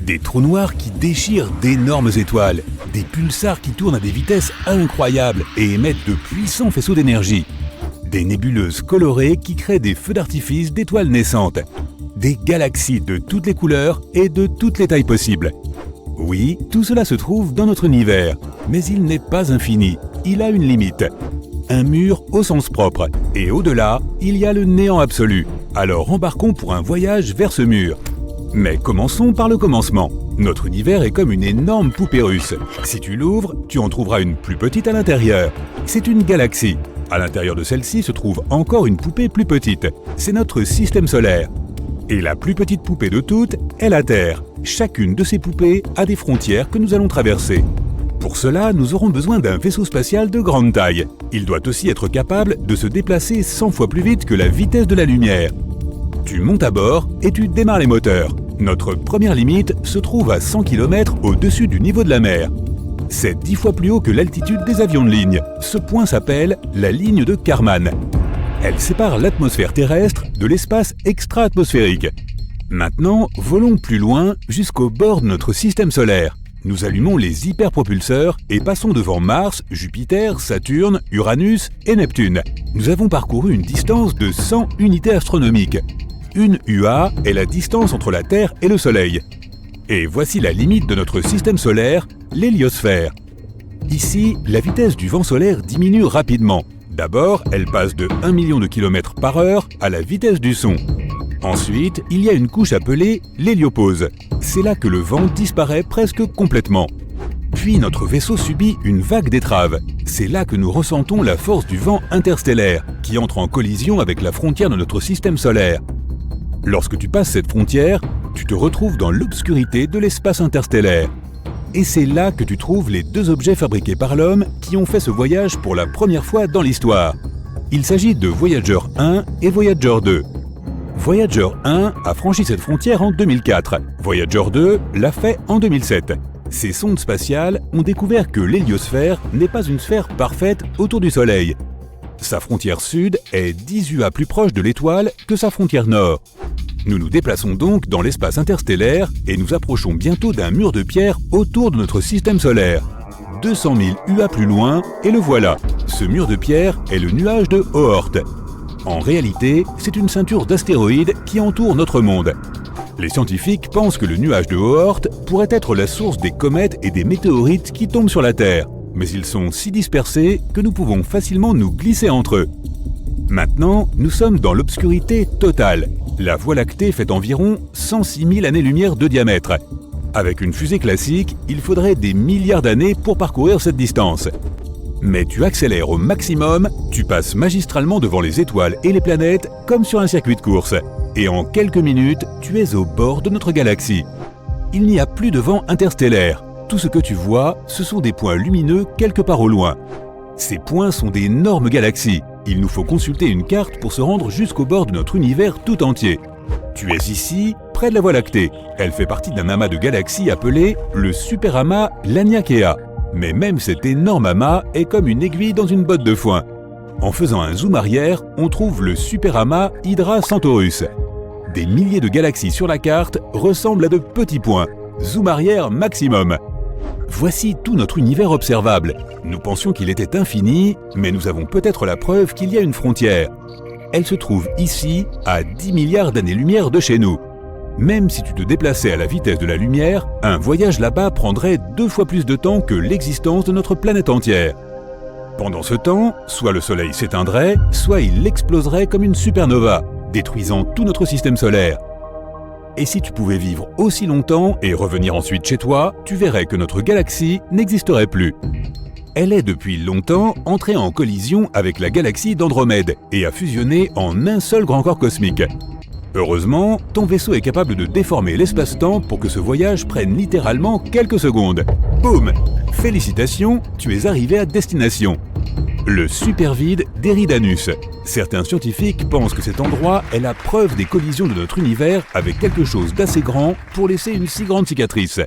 Des trous noirs qui déchirent d'énormes étoiles, des pulsars qui tournent à des vitesses incroyables et émettent de puissants faisceaux d'énergie, des nébuleuses colorées qui créent des feux d'artifice d'étoiles naissantes, des galaxies de toutes les couleurs et de toutes les tailles possibles. Oui, tout cela se trouve dans notre univers, mais il n'est pas infini, il a une limite. Un mur au sens propre, et au-delà, il y a le néant absolu. Alors embarquons pour un voyage vers ce mur. Mais commençons par le commencement. Notre univers est comme une énorme poupée russe. Si tu l'ouvres, tu en trouveras une plus petite à l'intérieur. C'est une galaxie. À l'intérieur de celle-ci se trouve encore une poupée plus petite. C'est notre système solaire. Et la plus petite poupée de toutes est la Terre. Chacune de ces poupées a des frontières que nous allons traverser. Pour cela, nous aurons besoin d'un vaisseau spatial de grande taille. Il doit aussi être capable de se déplacer 100 fois plus vite que la vitesse de la lumière. Tu montes à bord et tu démarres les moteurs. Notre première limite se trouve à 100 km au-dessus du niveau de la mer. C'est 10 fois plus haut que l'altitude des avions de ligne. Ce point s'appelle la ligne de Kármán. Elle sépare l'atmosphère terrestre de l'espace extra-atmosphérique. Maintenant, volons plus loin jusqu'au bord de notre système solaire. Nous allumons les hyperpropulseurs et passons devant Mars, Jupiter, Saturne, Uranus et Neptune. Nous avons parcouru une distance de 100 unités astronomiques. Une UA est la distance entre la Terre et le Soleil. Et voici la limite de notre système solaire, l'héliosphère. Ici, la vitesse du vent solaire diminue rapidement. D'abord, elle passe de 1 million de km par heure à la vitesse du son. Ensuite, il y a une couche appelée l'héliopause. C'est là que le vent disparaît presque complètement. Puis notre vaisseau subit une vague d'étrave. C'est là que nous ressentons la force du vent interstellaire, qui entre en collision avec la frontière de notre système solaire. Lorsque tu passes cette frontière, tu te retrouves dans l'obscurité de l'espace interstellaire. Et c'est là que tu trouves les deux objets fabriqués par l'homme qui ont fait ce voyage pour la première fois dans l'histoire. Il s'agit de Voyager 1 et Voyager 2. Voyager 1 a franchi cette frontière en 2004. Voyager 2 l'a fait en 2007. Ces sondes spatiales ont découvert que l'héliosphère n'est pas une sphère parfaite autour du Soleil. Sa frontière sud est 10 UA plus proche de l'étoile que sa frontière nord. Nous nous déplaçons donc dans l'espace interstellaire et nous approchons bientôt d'un mur de pierre autour de notre système solaire. 200 000 UA plus loin, et le voilà. Ce mur de pierre est le nuage de Oort. En réalité, c'est une ceinture d'astéroïdes qui entoure notre monde. Les scientifiques pensent que le nuage de Oort pourrait être la source des comètes et des météorites qui tombent sur la Terre. Mais ils sont si dispersés que nous pouvons facilement nous glisser entre eux. Maintenant, nous sommes dans l'obscurité totale. La Voie lactée fait environ 106 000 années-lumière de diamètre. Avec une fusée classique, il faudrait des milliards d'années pour parcourir cette distance. Mais tu accélères au maximum, tu passes magistralement devant les étoiles et les planètes comme sur un circuit de course. Et en quelques minutes, tu es au bord de notre galaxie. Il n'y a plus de vent interstellaire. Tout ce que tu vois, ce sont des points lumineux quelque part au loin. Ces points sont d'énormes galaxies. Il nous faut consulter une carte pour se rendre jusqu'au bord de notre univers tout entier. Tu es ici, près de la Voie lactée. Elle fait partie d'un amas de galaxies appelé le superamas Laniakea. Mais même cet énorme amas est comme une aiguille dans une botte de foin. En faisant un zoom arrière, on trouve le superamas Hydra Centaurus. Des milliers de galaxies sur la carte ressemblent à de petits points. Zoom arrière maximum. Voici tout notre univers observable. Nous pensions qu'il était infini, mais nous avons peut-être la preuve qu'il y a une frontière. Elle se trouve ici, à 10 milliards d'années-lumière de chez nous. Même si tu te déplaçais à la vitesse de la lumière, un voyage là-bas prendrait 2 fois plus de temps que l'existence de notre planète entière. Pendant ce temps, soit le Soleil s'éteindrait, soit il exploserait comme une supernova, détruisant tout notre système solaire. Et si tu pouvais vivre aussi longtemps et revenir ensuite chez toi, tu verrais que notre galaxie n'existerait plus. Elle est depuis longtemps entrée en collision avec la galaxie d'Andromède et a fusionné en un seul grand corps cosmique. Heureusement, ton vaisseau est capable de déformer l'espace-temps pour que ce voyage prenne littéralement quelques secondes. Boum! Félicitations, tu es arrivé à destination. Le supervide d'Eridanus. Certains scientifiques pensent que cet endroit est la preuve des collisions de notre univers avec quelque chose d'assez grand pour laisser une si grande cicatrice.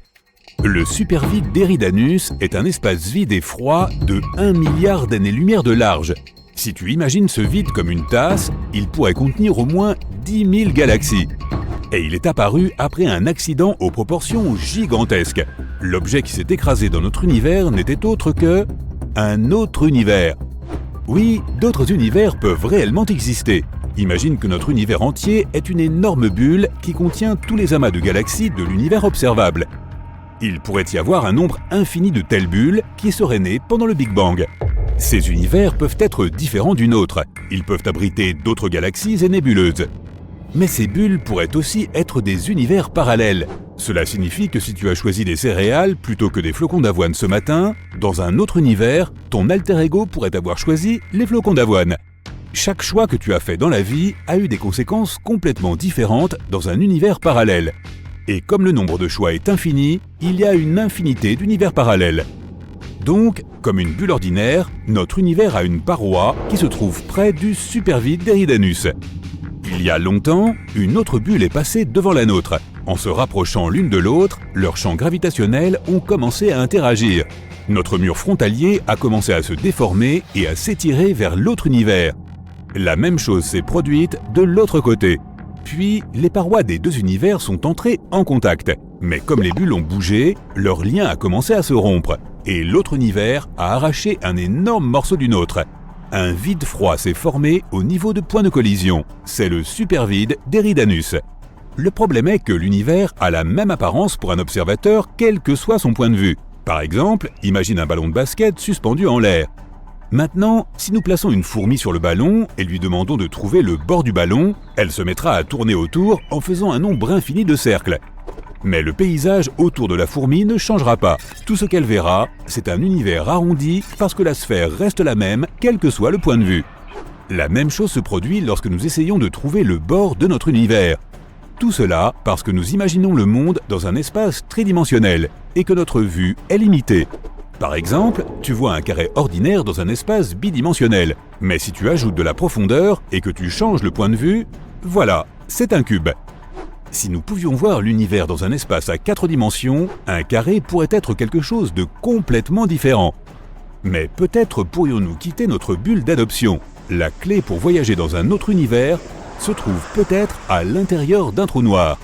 Le supervide d'Eridanus est un espace vide et froid de 1 milliard d'années-lumière de large. Si tu imagines ce vide comme une tasse, il pourrait contenir au moins 10 000 galaxies. Et il est apparu après un accident aux proportions gigantesques. L'objet qui s'est écrasé dans notre univers n'était autre que un autre univers. Oui, d'autres univers peuvent réellement exister. Imagine que notre univers entier est une énorme bulle qui contient tous les amas de galaxies de l'univers observable. Il pourrait y avoir un nombre infini de telles bulles qui seraient nées pendant le Big Bang. Ces univers peuvent être différents d'une autre. Ils peuvent abriter d'autres galaxies et nébuleuses. Mais ces bulles pourraient aussi être des univers parallèles. Cela signifie que si tu as choisi des céréales plutôt que des flocons d'avoine ce matin, dans un autre univers, ton alter ego pourrait avoir choisi les flocons d'avoine. Chaque choix que tu as fait dans la vie a eu des conséquences complètement différentes dans un univers parallèle. Et comme le nombre de choix est infini, il y a une infinité d'univers parallèles. Donc, comme une bulle ordinaire, notre univers a une paroi qui se trouve près du supervide d'Eridanus. Il y a longtemps, une autre bulle est passée devant la nôtre. En se rapprochant l'une de l'autre, leurs champs gravitationnels ont commencé à interagir. Notre mur frontalier a commencé à se déformer et à s'étirer vers l'autre univers. La même chose s'est produite de l'autre côté. Puis, les parois des deux univers sont entrées en contact. Mais comme les bulles ont bougé, leur lien a commencé à se rompre. Et l'autre univers a arraché un énorme morceau du nôtre. Un vide froid s'est formé au niveau de point de collision. C'est le supervide d'Eridanus. Le problème est que l'univers a la même apparence pour un observateur, quel que soit son point de vue. Par exemple, imagine un ballon de basket suspendu en l'air. Maintenant, si nous plaçons une fourmi sur le ballon et lui demandons de trouver le bord du ballon, elle se mettra à tourner autour en faisant un nombre infini de cercles. Mais le paysage autour de la fourmi ne changera pas. Tout ce qu'elle verra, c'est un univers arrondi parce que la sphère reste la même, quel que soit le point de vue. La même chose se produit lorsque nous essayons de trouver le bord de notre univers. Tout cela parce que nous imaginons le monde dans un espace tridimensionnel et que notre vue est limitée. Par exemple, tu vois un carré ordinaire dans un espace bidimensionnel. Mais si tu ajoutes de la profondeur et que tu changes le point de vue, voilà, c'est un cube. Si nous pouvions voir l'univers dans un espace à 4 dimensions, un carré pourrait être quelque chose de complètement différent. Mais peut-être pourrions-nous quitter notre bulle d'adoption. La clé pour voyager dans un autre univers se trouve peut-être à l'intérieur d'un trou noir.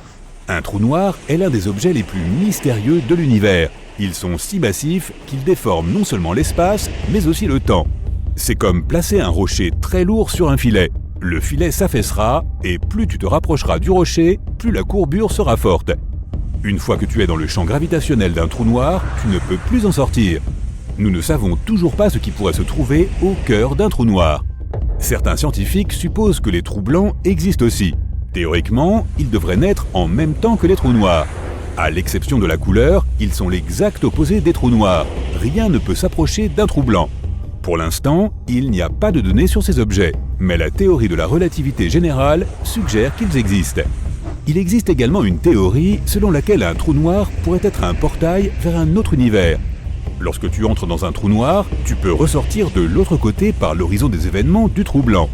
Un trou noir est l'un des objets les plus mystérieux de l'univers. Ils sont si massifs qu'ils déforment non seulement l'espace, mais aussi le temps. C'est comme placer un rocher très lourd sur un filet. Le filet s'affaissera, et plus tu te rapprocheras du rocher, plus la courbure sera forte. Une fois que tu es dans le champ gravitationnel d'un trou noir, tu ne peux plus en sortir. Nous ne savons toujours pas ce qui pourrait se trouver au cœur d'un trou noir. Certains scientifiques supposent que les trous blancs existent aussi. Théoriquement, ils devraient naître en même temps que les trous noirs. À l'exception de la couleur, ils sont l'exact opposé des trous noirs. Rien ne peut s'approcher d'un trou blanc. Pour l'instant, il n'y a pas de données sur ces objets, mais la théorie de la relativité générale suggère qu'ils existent. Il existe également une théorie selon laquelle un trou noir pourrait être un portail vers un autre univers. Lorsque tu entres dans un trou noir, tu peux ressortir de l'autre côté par l'horizon des événements du trou blanc.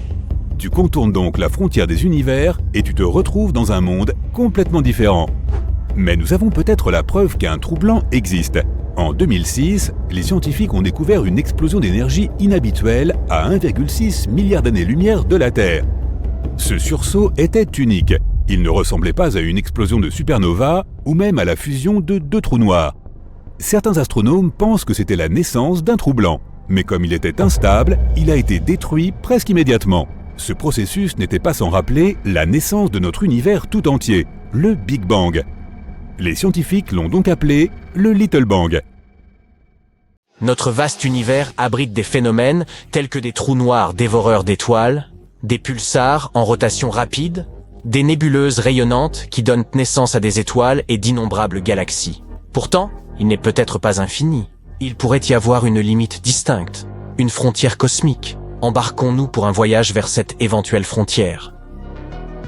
Tu contournes donc la frontière des univers et tu te retrouves dans un monde complètement différent. Mais nous avons peut-être la preuve qu'un trou blanc existe. En 2006, les scientifiques ont découvert une explosion d'énergie inhabituelle à 1,6 milliard d'années-lumière de la Terre. Ce sursaut était unique. Il ne ressemblait pas à une explosion de supernova ou même à la fusion de deux trous noirs. Certains astronomes pensent que c'était la naissance d'un trou blanc, mais comme il était instable, il a été détruit presque immédiatement. Ce processus n'était pas sans rappeler la naissance de notre univers tout entier, le Big Bang. Les scientifiques l'ont donc appelé le Little Bang. Notre vaste univers abrite des phénomènes tels que des trous noirs dévoreurs d'étoiles, des pulsars en rotation rapide, des nébuleuses rayonnantes qui donnent naissance à des étoiles et d'innombrables galaxies. Pourtant, il n'est peut-être pas infini. Il pourrait y avoir une limite distincte, une frontière cosmique. Embarquons-nous pour un voyage vers cette éventuelle frontière.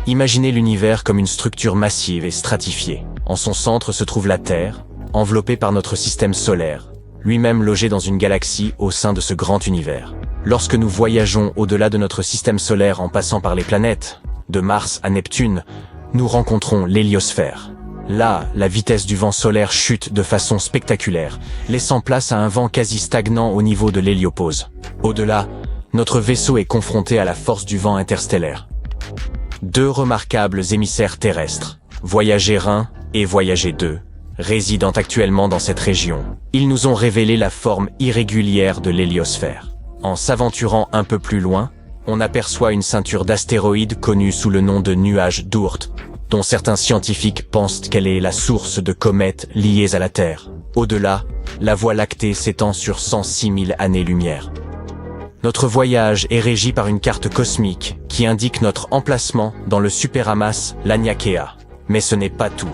Imaginez l'univers comme une structure massive et stratifiée. En son centre se trouve la Terre, enveloppée par notre système solaire, lui-même logé dans une galaxie au sein de ce grand univers. Lorsque nous voyageons au-delà de notre système solaire en passant par les planètes, de Mars à Neptune, nous rencontrons l'héliosphère. Là, la vitesse du vent solaire chute de façon spectaculaire, laissant place à un vent quasi stagnant au niveau de l'héliopause. Au-delà, notre vaisseau est confronté à la force du vent interstellaire. Deux remarquables émissaires terrestres, Voyager 1 et Voyager 2, résidant actuellement dans cette région, ils nous ont révélé la forme irrégulière de l'héliosphère. En s'aventurant un peu plus loin, on aperçoit une ceinture d'astéroïdes connue sous le nom de nuage d'Oort, dont certains scientifiques pensent qu'elle est la source de comètes liées à la Terre. Au-delà, la Voie lactée s'étend sur 106 000 années-lumière. Notre voyage est régi par une carte cosmique qui indique notre emplacement dans le superamas Laniakea. Mais ce n'est pas tout.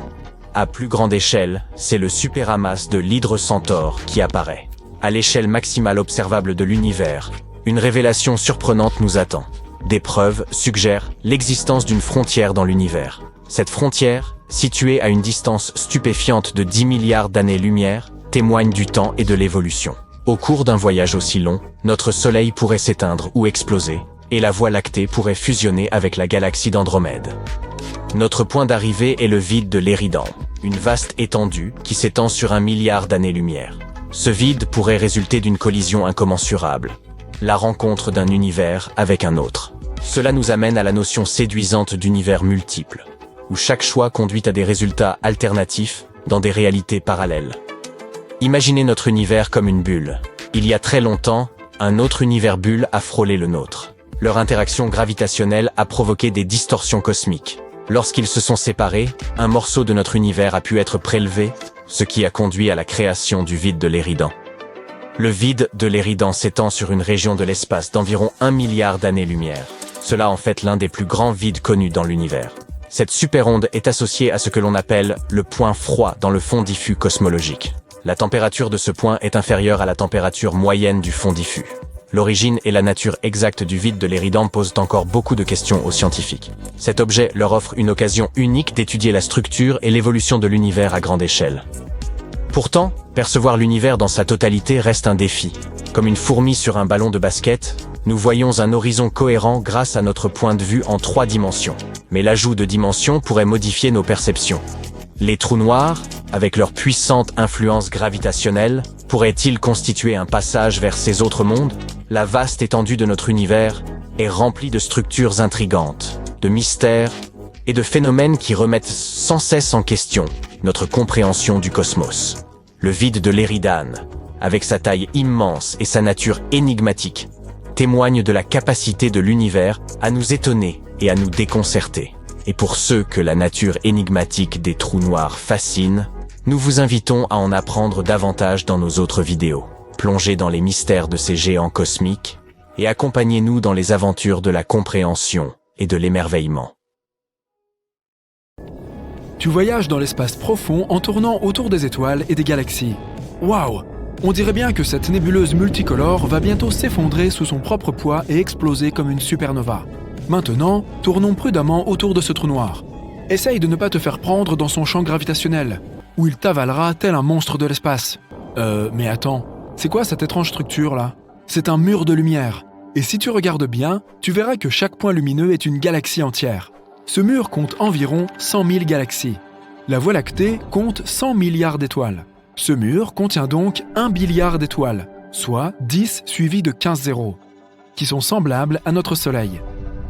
À plus grande échelle, c'est le superamas de l'Hydre Centaure qui apparaît. À l'échelle maximale observable de l'univers, une révélation surprenante nous attend. Des preuves suggèrent l'existence d'une frontière dans l'univers. Cette frontière, située à une distance stupéfiante de 10 milliards d'années-lumière, témoigne du temps et de l'évolution. Au cours d'un voyage aussi long, notre Soleil pourrait s'éteindre ou exploser, et la Voie lactée pourrait fusionner avec la galaxie d'Andromède. Notre point d'arrivée est le vide de l'Éridan, une vaste étendue qui s'étend sur 1 milliard d'années-lumière. Ce vide pourrait résulter d'une collision incommensurable, la rencontre d'un univers avec un autre. Cela nous amène à la notion séduisante d'univers multiple, où chaque choix conduit à des résultats alternatifs dans des réalités parallèles. Imaginez notre univers comme une bulle. Il y a très longtemps, un autre univers bulle a frôlé le nôtre. Leur interaction gravitationnelle a provoqué des distorsions cosmiques. Lorsqu'ils se sont séparés, un morceau de notre univers a pu être prélevé, ce qui a conduit à la création du vide de l'Éridan. Le vide de l'Éridan s'étend sur une région de l'espace d'environ 1 milliard d'années-lumière. Cela en fait l'un des plus grands vides connus dans l'univers. Cette superonde est associée à ce que l'on appelle le point froid dans le fond diffus cosmologique. La température de ce point est inférieure à la température moyenne du fond diffus. L'origine et la nature exacte du vide de l'Éridan posent encore beaucoup de questions aux scientifiques. Cet objet leur offre une occasion unique d'étudier la structure et l'évolution de l'univers à grande échelle. Pourtant, percevoir l'univers dans sa totalité reste un défi. Comme une fourmi sur un ballon de basket, nous voyons un horizon cohérent grâce à notre point de vue en 3 dimensions. Mais l'ajout de dimensions pourrait modifier nos perceptions. Les trous noirs, avec leur puissante influence gravitationnelle, pourraient-ils constituer un passage vers ces autres mondes ? La vaste étendue de notre univers est remplie de structures intrigantes, de mystères et de phénomènes qui remettent sans cesse en question notre compréhension du cosmos. Le vide de l'Éridan, avec sa taille immense et sa nature énigmatique, témoigne de la capacité de l'univers à nous étonner et à nous déconcerter. Et pour ceux que la nature énigmatique des trous noirs fascine, nous vous invitons à en apprendre davantage dans nos autres vidéos. Plongez dans les mystères de ces géants cosmiques et accompagnez-nous dans les aventures de la compréhension et de l'émerveillement. Tu voyages dans l'espace profond en tournant autour des étoiles et des galaxies. Waouh! On dirait bien que cette nébuleuse multicolore va bientôt s'effondrer sous son propre poids et exploser comme une supernova. Maintenant, tournons prudemment autour de ce trou noir. Essaye de ne pas te faire prendre dans son champ gravitationnel, où il t'avalera tel un monstre de l'espace. Mais attends, c'est quoi cette étrange structure là ? C'est un mur de lumière. Et si tu regardes bien, tu verras que chaque point lumineux est une galaxie entière. Ce mur compte environ 100 000 galaxies. La Voie lactée compte 100 milliards d'étoiles. Ce mur contient donc 1 billiard d'étoiles, soit 10 suivi de 15 zéros, qui sont semblables à notre Soleil.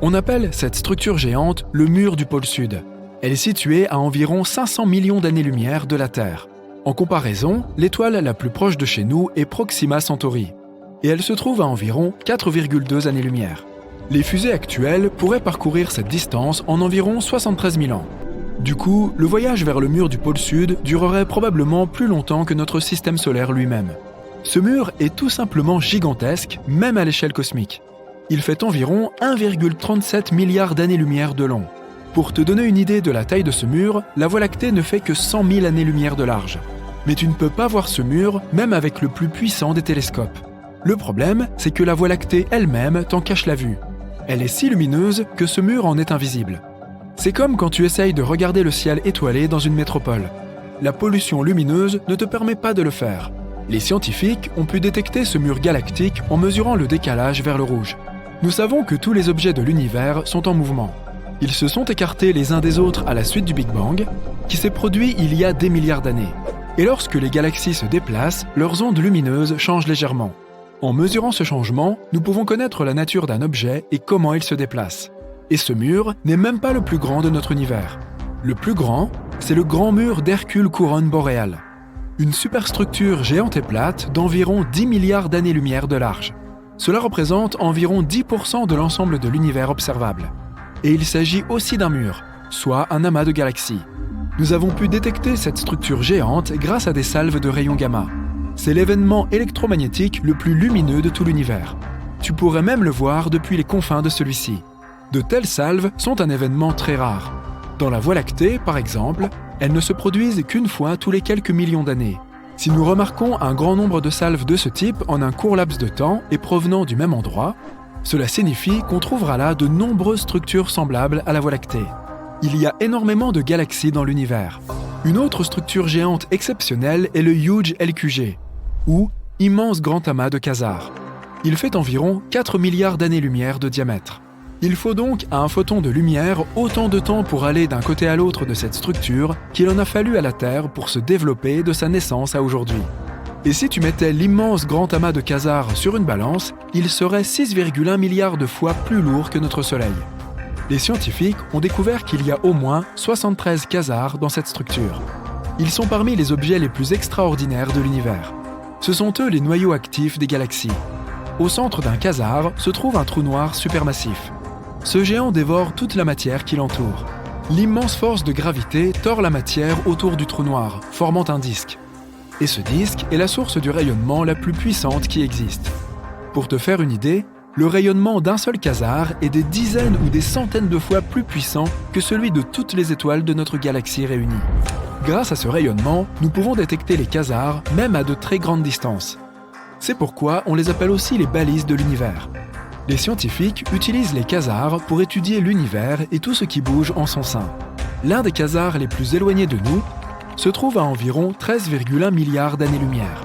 On appelle cette structure géante le mur du pôle Sud. Elle est située à environ 500 millions d'années-lumière de la Terre. En comparaison, l'étoile la plus proche de chez nous est Proxima Centauri, et elle se trouve à environ 4,2 années-lumière. Les fusées actuelles pourraient parcourir cette distance en environ 73 000 ans. Du coup, le voyage vers le mur du pôle Sud durerait probablement plus longtemps que notre système solaire lui-même. Ce mur est tout simplement gigantesque, même à l'échelle cosmique. Il fait environ 1,37 milliard d'années-lumière de long. Pour te donner une idée de la taille de ce mur, la Voie lactée ne fait que 100 000 années-lumière de large. Mais tu ne peux pas voir ce mur, même avec le plus puissant des télescopes. Le problème, c'est que la Voie lactée elle-même t'en cache la vue. Elle est si lumineuse que ce mur en est invisible. C'est comme quand tu essayes de regarder le ciel étoilé dans une métropole. La pollution lumineuse ne te permet pas de le faire. Les scientifiques ont pu détecter ce mur galactique en mesurant le décalage vers le rouge. Nous savons que tous les objets de l'univers sont en mouvement. Ils se sont écartés les uns des autres à la suite du Big Bang, qui s'est produit il y a des milliards d'années. Et lorsque les galaxies se déplacent, leurs ondes lumineuses changent légèrement. En mesurant ce changement, nous pouvons connaître la nature d'un objet et comment il se déplace. Et ce mur n'est même pas le plus grand de notre univers. Le plus grand, c'est le grand mur d'Hercule couronne boréale. Une superstructure géante et plate d'environ 10 milliards d'années-lumière de large. Cela représente environ 10% de l'ensemble de l'univers observable. Et il s'agit aussi d'un mur, soit un amas de galaxies. Nous avons pu détecter cette structure géante grâce à des salves de rayons gamma. C'est l'événement électromagnétique le plus lumineux de tout l'univers. Tu pourrais même le voir depuis les confins de celui-ci. De telles salves sont un événement très rare. Dans la Voie lactée, par exemple, elles ne se produisent qu'une fois tous les quelques millions d'années. Si nous remarquons un grand nombre de salves de ce type en un court laps de temps et provenant du même endroit, cela signifie qu'on trouvera là de nombreuses structures semblables à la Voie lactée. Il y a énormément de galaxies dans l'univers. Une autre structure géante exceptionnelle est le Huge LQG, ou immense grand amas de quasars. Il fait environ 4 milliards d'années-lumière de diamètre. Il faut donc à un photon de lumière autant de temps pour aller d'un côté à l'autre de cette structure qu'il en a fallu à la Terre pour se développer de sa naissance à aujourd'hui. Et si tu mettais l'immense grand amas de quasars sur une balance, il serait 6,1 milliards de fois plus lourd que notre Soleil. Les scientifiques ont découvert qu'il y a au moins 73 quasars dans cette structure. Ils sont parmi les objets les plus extraordinaires de l'univers. Ce sont eux les noyaux actifs des galaxies. Au centre d'un quasar se trouve un trou noir supermassif. Ce géant dévore toute la matière qui l'entoure. L'immense force de gravité tord la matière autour du trou noir, formant un disque. Et ce disque est la source du rayonnement la plus puissante qui existe. Pour te faire une idée, le rayonnement d'un seul quasar est des dizaines ou des centaines de fois plus puissant que celui de toutes les étoiles de notre galaxie réunies. Grâce à ce rayonnement, nous pouvons détecter les quasars même à de très grandes distances. C'est pourquoi on les appelle aussi les balises de l'univers. Les scientifiques utilisent les quasars pour étudier l'univers et tout ce qui bouge en son sein. L'un des quasars les plus éloignés de nous se trouve à environ 13,1 milliards d'années-lumière.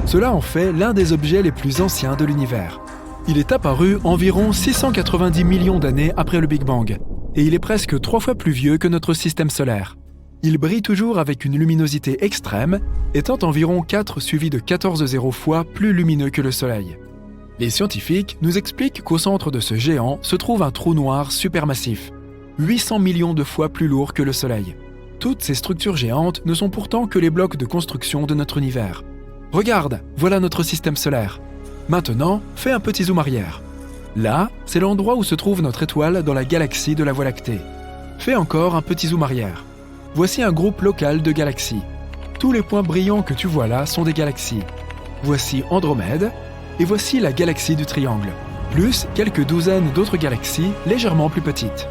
Cela en fait l'un des objets les plus anciens de l'univers. Il est apparu environ 690 millions d'années après le Big Bang, et il est presque 3 fois plus vieux que notre système solaire. Il brille toujours avec une luminosité extrême, étant environ 4 suivi de 14 zéros fois plus lumineux que le Soleil. Les scientifiques nous expliquent qu'au centre de ce géant se trouve un trou noir supermassif, 800 millions de fois plus lourd que le Soleil. Toutes ces structures géantes ne sont pourtant que les blocs de construction de notre univers. Regarde, voilà notre système solaire. Maintenant, fais un petit zoom arrière. Là, c'est l'endroit où se trouve notre étoile dans la galaxie de la Voie lactée. Fais encore un petit zoom arrière. Voici un groupe local de galaxies. Tous les points brillants que tu vois là sont des galaxies. Voici Andromède, et voici la galaxie du Triangle, plus quelques douzaines d'autres galaxies légèrement plus petites.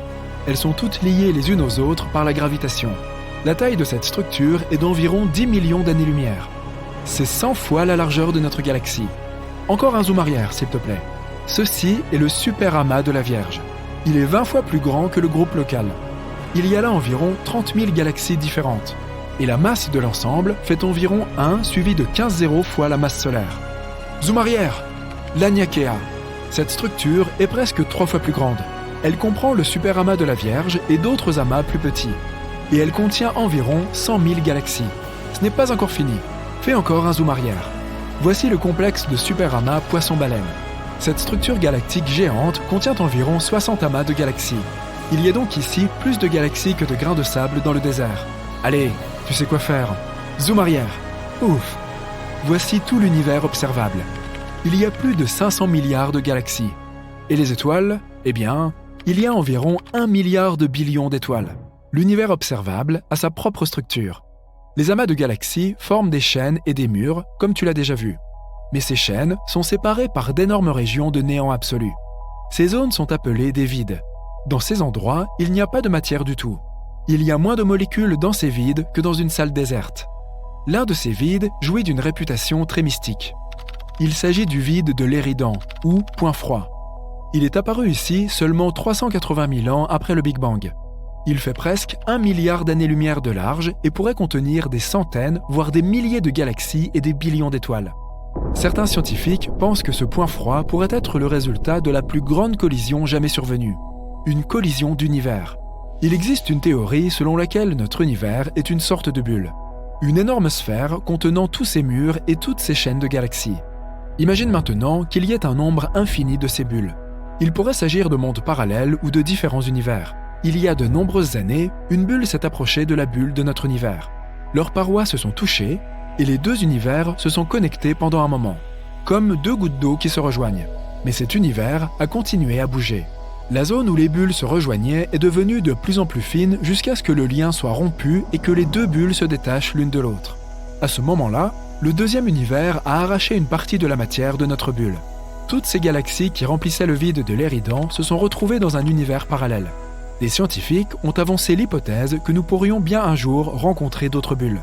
Elles sont toutes liées les unes aux autres par la gravitation. La taille de cette structure est d'environ 10 millions d'années-lumière. C'est 100 fois la largeur de notre galaxie. Encore un zoom arrière, s'il te plaît. Ceci est le super amas de la Vierge. Il est 20 fois plus grand que le groupe local. Il y a là environ 30 000 galaxies différentes. Et la masse de l'ensemble fait environ 1 suivi de 15 zéros fois la masse solaire. Zoom arrière, l'Aniakea. Cette structure est presque 3 fois plus grande. Elle comprend le super amas de la Vierge et d'autres amas plus petits. Et elle contient environ 100 000 galaxies. Ce n'est pas encore fini. Fais encore un zoom arrière. Voici le complexe de super amas Poisson-Baleine. Cette structure galactique géante contient environ 60 amas de galaxies. Il y a donc ici plus de galaxies que de grains de sable dans le désert. Allez, tu sais quoi faire. Zoom arrière. Ouf. Voici tout l'univers observable. Il y a plus de 500 milliards de galaxies. Et les étoiles, eh bien, il y a environ 1 milliard de billions d'étoiles. L'univers observable a sa propre structure. Les amas de galaxies forment des chaînes et des murs, comme tu l'as déjà vu. Mais ces chaînes sont séparées par d'énormes régions de néant absolu. Ces zones sont appelées des vides. Dans ces endroits, il n'y a pas de matière du tout. Il y a moins de molécules dans ces vides que dans une salle déserte. L'un de ces vides jouit d'une réputation très mystique. Il s'agit du vide de l'Éridan, ou point froid. Il est apparu ici seulement 380 000 ans après le Big Bang. Il fait presque 1 milliard d'années-lumière de large et pourrait contenir des centaines, voire des milliers de galaxies et des billions d'étoiles. Certains scientifiques pensent que ce point froid pourrait être le résultat de la plus grande collision jamais survenue. Une collision d'univers. Il existe une théorie selon laquelle notre univers est une sorte de bulle. Une énorme sphère contenant tous ces murs et toutes ces chaînes de galaxies. Imagine maintenant qu'il y ait un nombre infini de ces bulles. Il pourrait s'agir de mondes parallèles ou de différents univers. Il y a de nombreuses années, une bulle s'est approchée de la bulle de notre univers. Leurs parois se sont touchées et les deux univers se sont connectés pendant un moment, comme deux gouttes d'eau qui se rejoignent. Mais cet univers a continué à bouger. La zone où les bulles se rejoignaient est devenue de plus en plus fine jusqu'à ce que le lien soit rompu et que les deux bulles se détachent l'une de l'autre. À ce moment-là, le deuxième univers a arraché une partie de la matière de notre bulle. Toutes ces galaxies qui remplissaient le vide de l'Éridan se sont retrouvées dans un univers parallèle. Des scientifiques ont avancé l'hypothèse que nous pourrions bien un jour rencontrer d'autres bulles.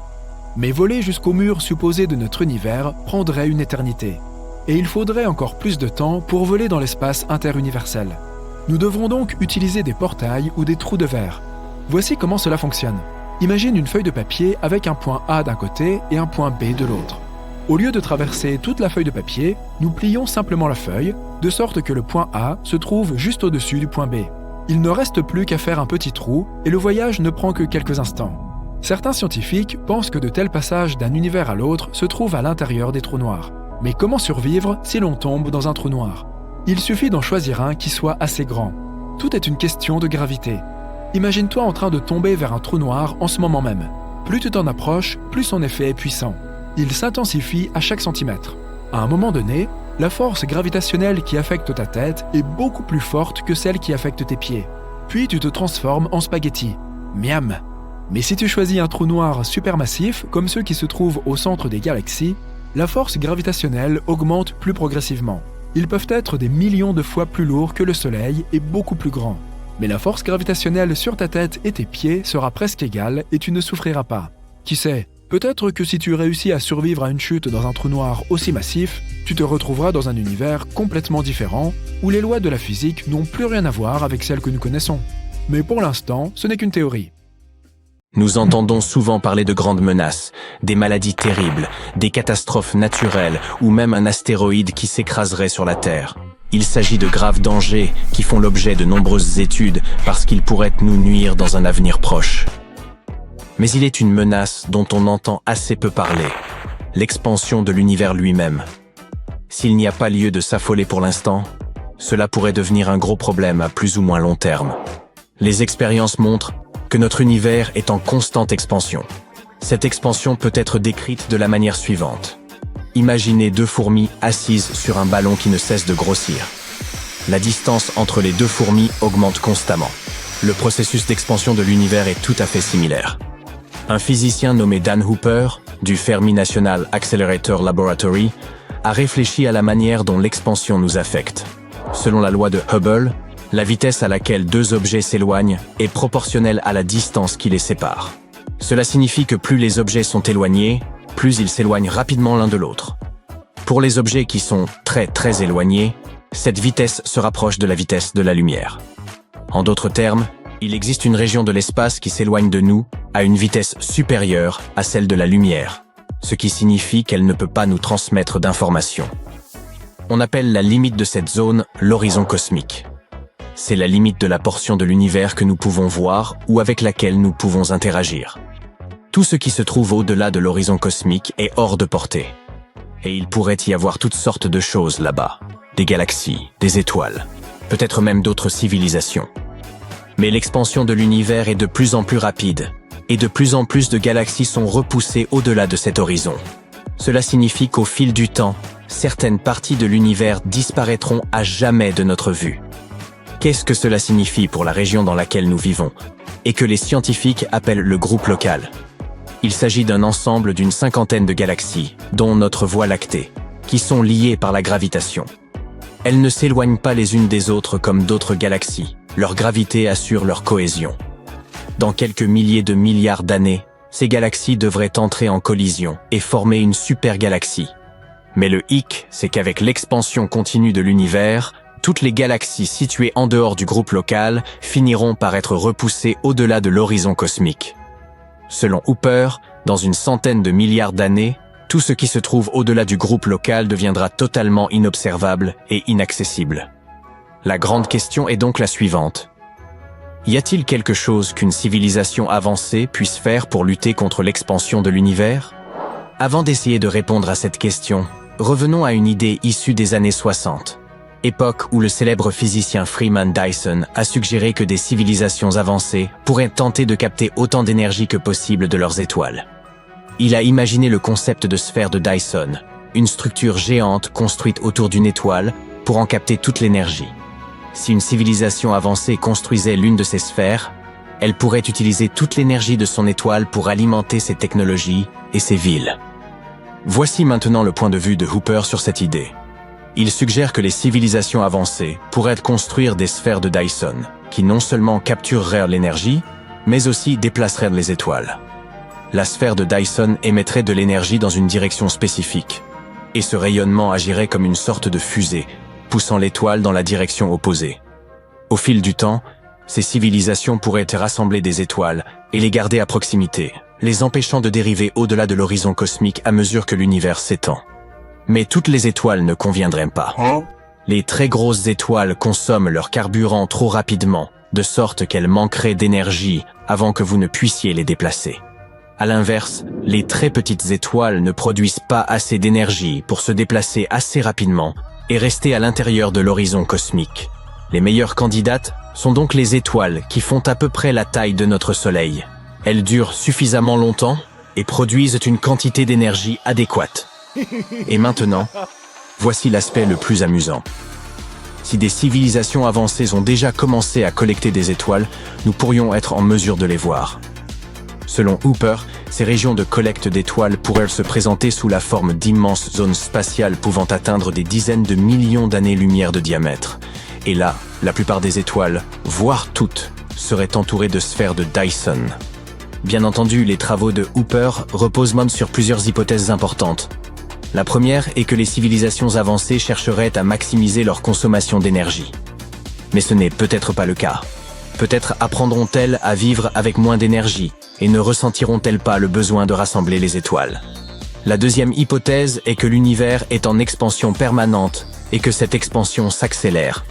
Mais voler jusqu'au mur supposé de notre univers prendrait une éternité. Et il faudrait encore plus de temps pour voler dans l'espace interuniversel. Nous devrons donc utiliser des portails ou des trous de verre. Voici comment cela fonctionne. Imagine une feuille de papier avec un point A d'un côté et un point B de l'autre. Au lieu de traverser toute la feuille de papier, nous plions simplement la feuille, de sorte que le point A se trouve juste au-dessus du point B. Il ne reste plus qu'à faire un petit trou et le voyage ne prend que quelques instants. Certains scientifiques pensent que de tels passages d'un univers à l'autre se trouvent à l'intérieur des trous noirs. Mais comment survivre si l'on tombe dans un trou noir ? Il suffit d'en choisir un qui soit assez grand. Tout est une question de gravité. Imagine-toi en train de tomber vers un trou noir en ce moment même. Plus tu t'en approches, plus son effet est puissant. Il s'intensifie à chaque centimètre. À un moment donné, la force gravitationnelle qui affecte ta tête est beaucoup plus forte que celle qui affecte tes pieds. Puis tu te transformes en spaghetti. Miam! Mais si tu choisis un trou noir supermassif, comme ceux qui se trouvent au centre des galaxies, la force gravitationnelle augmente plus progressivement. Ils peuvent être des millions de fois plus lourds que le Soleil et beaucoup plus grands. Mais la force gravitationnelle sur ta tête et tes pieds sera presque égale et tu ne souffriras pas. Qui sait, peut-être que si tu réussis à survivre à une chute dans un trou noir aussi massif, tu te retrouveras dans un univers complètement différent où les lois de la physique n'ont plus rien à voir avec celles que nous connaissons. Mais pour l'instant, ce n'est qu'une théorie. Nous entendons souvent parler de grandes menaces, des maladies terribles, des catastrophes naturelles ou même un astéroïde qui s'écraserait sur la Terre. Il s'agit de graves dangers qui font l'objet de nombreuses études parce qu'ils pourraient nous nuire dans un avenir proche. Mais il est une menace dont on entend assez peu parler, l'expansion de l'univers lui-même. S'il n'y a pas lieu de s'affoler pour l'instant, cela pourrait devenir un gros problème à plus ou moins long terme. Les expériences montrent que notre univers est en constante expansion. Cette expansion peut être décrite de la manière suivante. Imaginez deux fourmis assises sur un ballon qui ne cesse de grossir. La distance entre les deux fourmis augmente constamment. Le processus d'expansion de l'univers est tout à fait similaire. Un physicien nommé Dan Hooper, du Fermi National Accelerator Laboratory, a réfléchi à la manière dont l'expansion nous affecte. Selon la loi de Hubble, la vitesse à laquelle deux objets s'éloignent est proportionnelle à la distance qui les sépare. Cela signifie que plus les objets sont éloignés, plus ils s'éloignent rapidement l'un de l'autre. Pour les objets qui sont très éloignés, cette vitesse se rapproche de la vitesse de la lumière. En d'autres termes, il existe une région de l'espace qui s'éloigne de nous à une vitesse supérieure à celle de la lumière, ce qui signifie qu'elle ne peut pas nous transmettre d'informations. On appelle la limite de cette zone l'horizon cosmique. C'est la limite de la portion de l'univers que nous pouvons voir ou avec laquelle nous pouvons interagir. Tout ce qui se trouve au-delà de l'horizon cosmique est hors de portée. Et il pourrait y avoir toutes sortes de choses là-bas. Des galaxies, des étoiles, peut-être même d'autres civilisations. Mais l'expansion de l'univers est de plus en plus rapide, et de plus en plus de galaxies sont repoussées au-delà de cet horizon. Cela signifie qu'au fil du temps, certaines parties de l'univers disparaîtront à jamais de notre vue. Qu'est-ce que cela signifie pour la région dans laquelle nous vivons, et que les scientifiques appellent le groupe local? Il s'agit d'un ensemble d'une 50aine de galaxies, dont notre Voie lactée, qui sont liées par la gravitation. Elles ne s'éloignent pas les unes des autres comme d'autres galaxies, leur gravité assure leur cohésion. Dans quelques milliers de milliards d'années, ces galaxies devraient entrer en collision et former une supergalaxie. Mais le hic, c'est qu'avec l'expansion continue de l'univers, toutes les galaxies situées en dehors du groupe local finiront par être repoussées au-delà de l'horizon cosmique. Selon Hooper, dans une centaine de milliards d'années, tout ce qui se trouve au-delà du groupe local deviendra totalement inobservable et inaccessible. La grande question est donc la suivante. Y a-t-il quelque chose qu'une civilisation avancée puisse faire pour lutter contre l'expansion de l'univers? Avant d'essayer de répondre à cette question, revenons à une idée issue des années 60. époque où le célèbre physicien Freeman Dyson a suggéré que des civilisations avancées pourraient tenter de capter autant d'énergie que possible de leurs étoiles. Il a imaginé le concept de sphère de Dyson, une structure géante construite autour d'une étoile pour en capter toute l'énergie. Si une civilisation avancée construisait l'une de ces sphères, elle pourrait utiliser toute l'énergie de son étoile pour alimenter ses technologies et ses villes. Voici maintenant le point de vue de Hooper sur cette idée. Il suggère que les civilisations avancées pourraient construire des sphères de Dyson, qui non seulement captureraient l'énergie, mais aussi déplaceraient les étoiles. La sphère de Dyson émettrait de l'énergie dans une direction spécifique, et ce rayonnement agirait comme une sorte de fusée, poussant l'étoile dans la direction opposée. Au fil du temps, ces civilisations pourraient rassembler des étoiles et les garder à proximité, les empêchant de dériver au-delà de l'horizon cosmique à mesure que l'univers s'étend. Mais toutes les étoiles ne conviendraient pas. Les très grosses étoiles consomment leur carburant trop rapidement, de sorte qu'elles manqueraient d'énergie avant que vous ne puissiez les déplacer. À l'inverse, les très petites étoiles ne produisent pas assez d'énergie pour se déplacer assez rapidement et rester à l'intérieur de l'horizon cosmique. Les meilleures candidates sont donc les étoiles qui font à peu près la taille de notre Soleil. Elles durent suffisamment longtemps et produisent une quantité d'énergie adéquate. Et maintenant, voici l'aspect le plus amusant. Si des civilisations avancées ont déjà commencé à collecter des étoiles, nous pourrions être en mesure de les voir. Selon Hooper, ces régions de collecte d'étoiles pourraient se présenter sous la forme d'immenses zones spatiales pouvant atteindre des dizaines de millions d'années-lumière de diamètre. Et là, la plupart des étoiles, voire toutes, seraient entourées de sphères de Dyson. Bien entendu, les travaux de Hooper reposent même sur plusieurs hypothèses importantes. La première est que les civilisations avancées chercheraient à maximiser leur consommation d'énergie. Mais ce n'est peut-être pas le cas. Peut-être apprendront-elles à vivre avec moins d'énergie et ne ressentiront-elles pas le besoin de rassembler les étoiles. La deuxième hypothèse est que l'univers est en expansion permanente et que cette expansion s'accélère.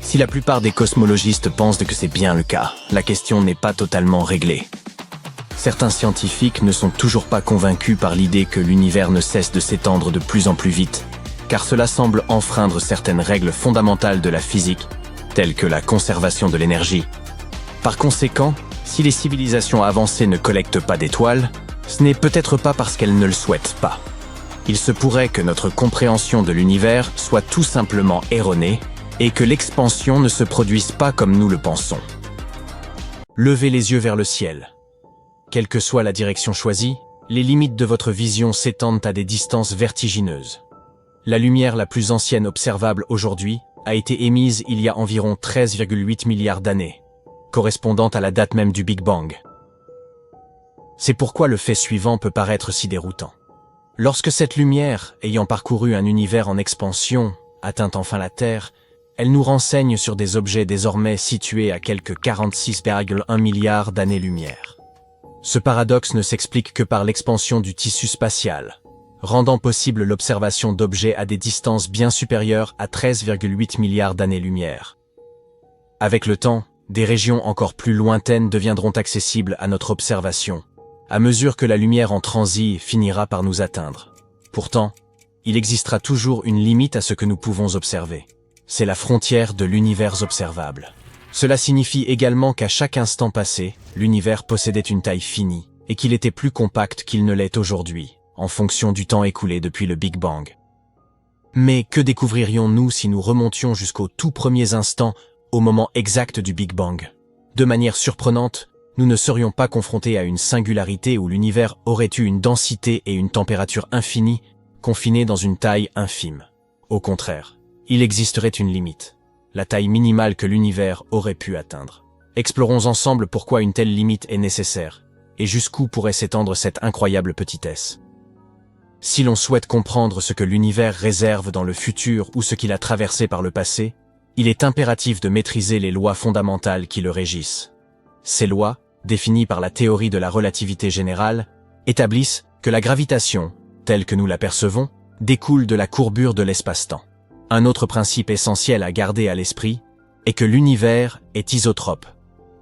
Si la plupart des cosmologistes pensent que c'est bien le cas, la question n'est pas totalement réglée. Certains scientifiques ne sont toujours pas convaincus par l'idée que l'univers ne cesse de s'étendre de plus en plus vite, car cela semble enfreindre certaines règles fondamentales de la physique, telles que la conservation de l'énergie. Par conséquent, si les civilisations avancées ne collectent pas d'étoiles, ce n'est peut-être pas parce qu'elles ne le souhaitent pas. Il se pourrait que notre compréhension de l'univers soit tout simplement erronée et que l'expansion ne se produise pas comme nous le pensons. Levez les yeux vers le ciel. Quelle que soit la direction choisie, les limites de votre vision s'étendent à des distances vertigineuses. La lumière la plus ancienne observable aujourd'hui a été émise il y a environ 13,8 milliards d'années, correspondant à la date même du Big Bang. C'est pourquoi le fait suivant peut paraître si déroutant. Lorsque cette lumière, ayant parcouru un univers en expansion, atteint enfin la Terre, elle nous renseigne sur des objets désormais situés à quelques 46,1 milliards d'années-lumière. Ce paradoxe ne s'explique que par l'expansion du tissu spatial, rendant possible l'observation d'objets à des distances bien supérieures à 13,8 milliards d'années-lumière. Avec le temps, des régions encore plus lointaines deviendront accessibles à notre observation, à mesure que la lumière en transit finira par nous atteindre. Pourtant, il existera toujours une limite à ce que nous pouvons observer. C'est la frontière de l'univers observable. Cela signifie également qu'à chaque instant passé, l'univers possédait une taille finie, et qu'il était plus compact qu'il ne l'est aujourd'hui, en fonction du temps écoulé depuis le Big Bang. Mais que découvririons-nous si nous remontions jusqu'aux tout premiers instants, au moment exact du Big Bang? De manière surprenante, nous ne serions pas confrontés à une singularité où l'univers aurait eu une densité et une température infinies, confinées dans une taille infime. Au contraire, il existerait une limite, la taille minimale que l'univers aurait pu atteindre. Explorons ensemble pourquoi une telle limite est nécessaire, et jusqu'où pourrait s'étendre cette incroyable petitesse. Si l'on souhaite comprendre ce que l'univers réserve dans le futur ou ce qu'il a traversé par le passé, il est impératif de maîtriser les lois fondamentales qui le régissent. Ces lois, définies par la théorie de la relativité générale, établissent que la gravitation, telle que nous la percevons, découle de la courbure de l'espace-temps. Un autre principe essentiel à garder à l'esprit est que l'univers est isotrope,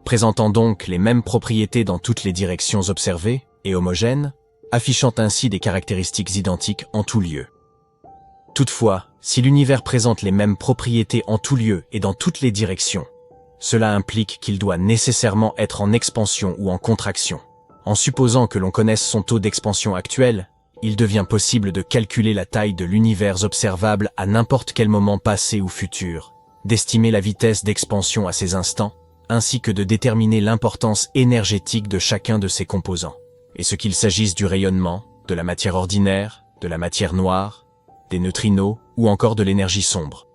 présentant donc les mêmes propriétés dans toutes les directions observées et homogène, affichant ainsi des caractéristiques identiques en tout lieu. Toutefois, Si l'univers présente les mêmes propriétés en tout lieu et dans toutes les directions, cela implique qu'il doit nécessairement être en expansion ou en contraction. En supposant que l'on connaisse son taux d'expansion actuel, il devient possible de calculer la taille de l'univers observable à n'importe quel moment passé ou futur, d'estimer la vitesse d'expansion à ces instants, ainsi que de déterminer l'importance énergétique de chacun de ses composants. Et ce qu'il s'agisse du rayonnement, de la matière ordinaire, de la matière noire, des neutrinos ou encore de l'énergie sombre.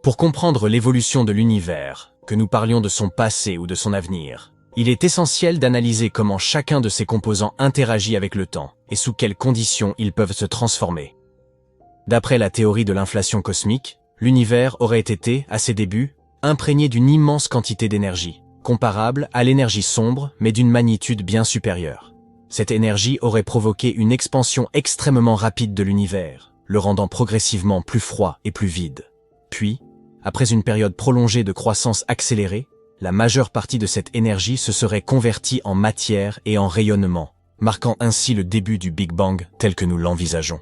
Pour comprendre l'évolution de l'univers, que nous parlions de son passé ou de son avenir, il est essentiel d'analyser comment chacun de ces composants interagit avec le temps et sous quelles conditions ils peuvent se transformer. D'après la théorie de l'inflation cosmique, l'univers aurait été, à ses débuts, imprégné d'une immense quantité d'énergie, comparable à l'énergie sombre mais d'une magnitude bien supérieure. Cette énergie aurait provoqué une expansion extrêmement rapide de l'univers, le rendant progressivement plus froid et plus vide. Puis, après une période prolongée de croissance accélérée, la majeure partie de cette énergie se serait convertie en matière et en rayonnement, marquant ainsi le début du Big Bang tel que nous l'envisageons.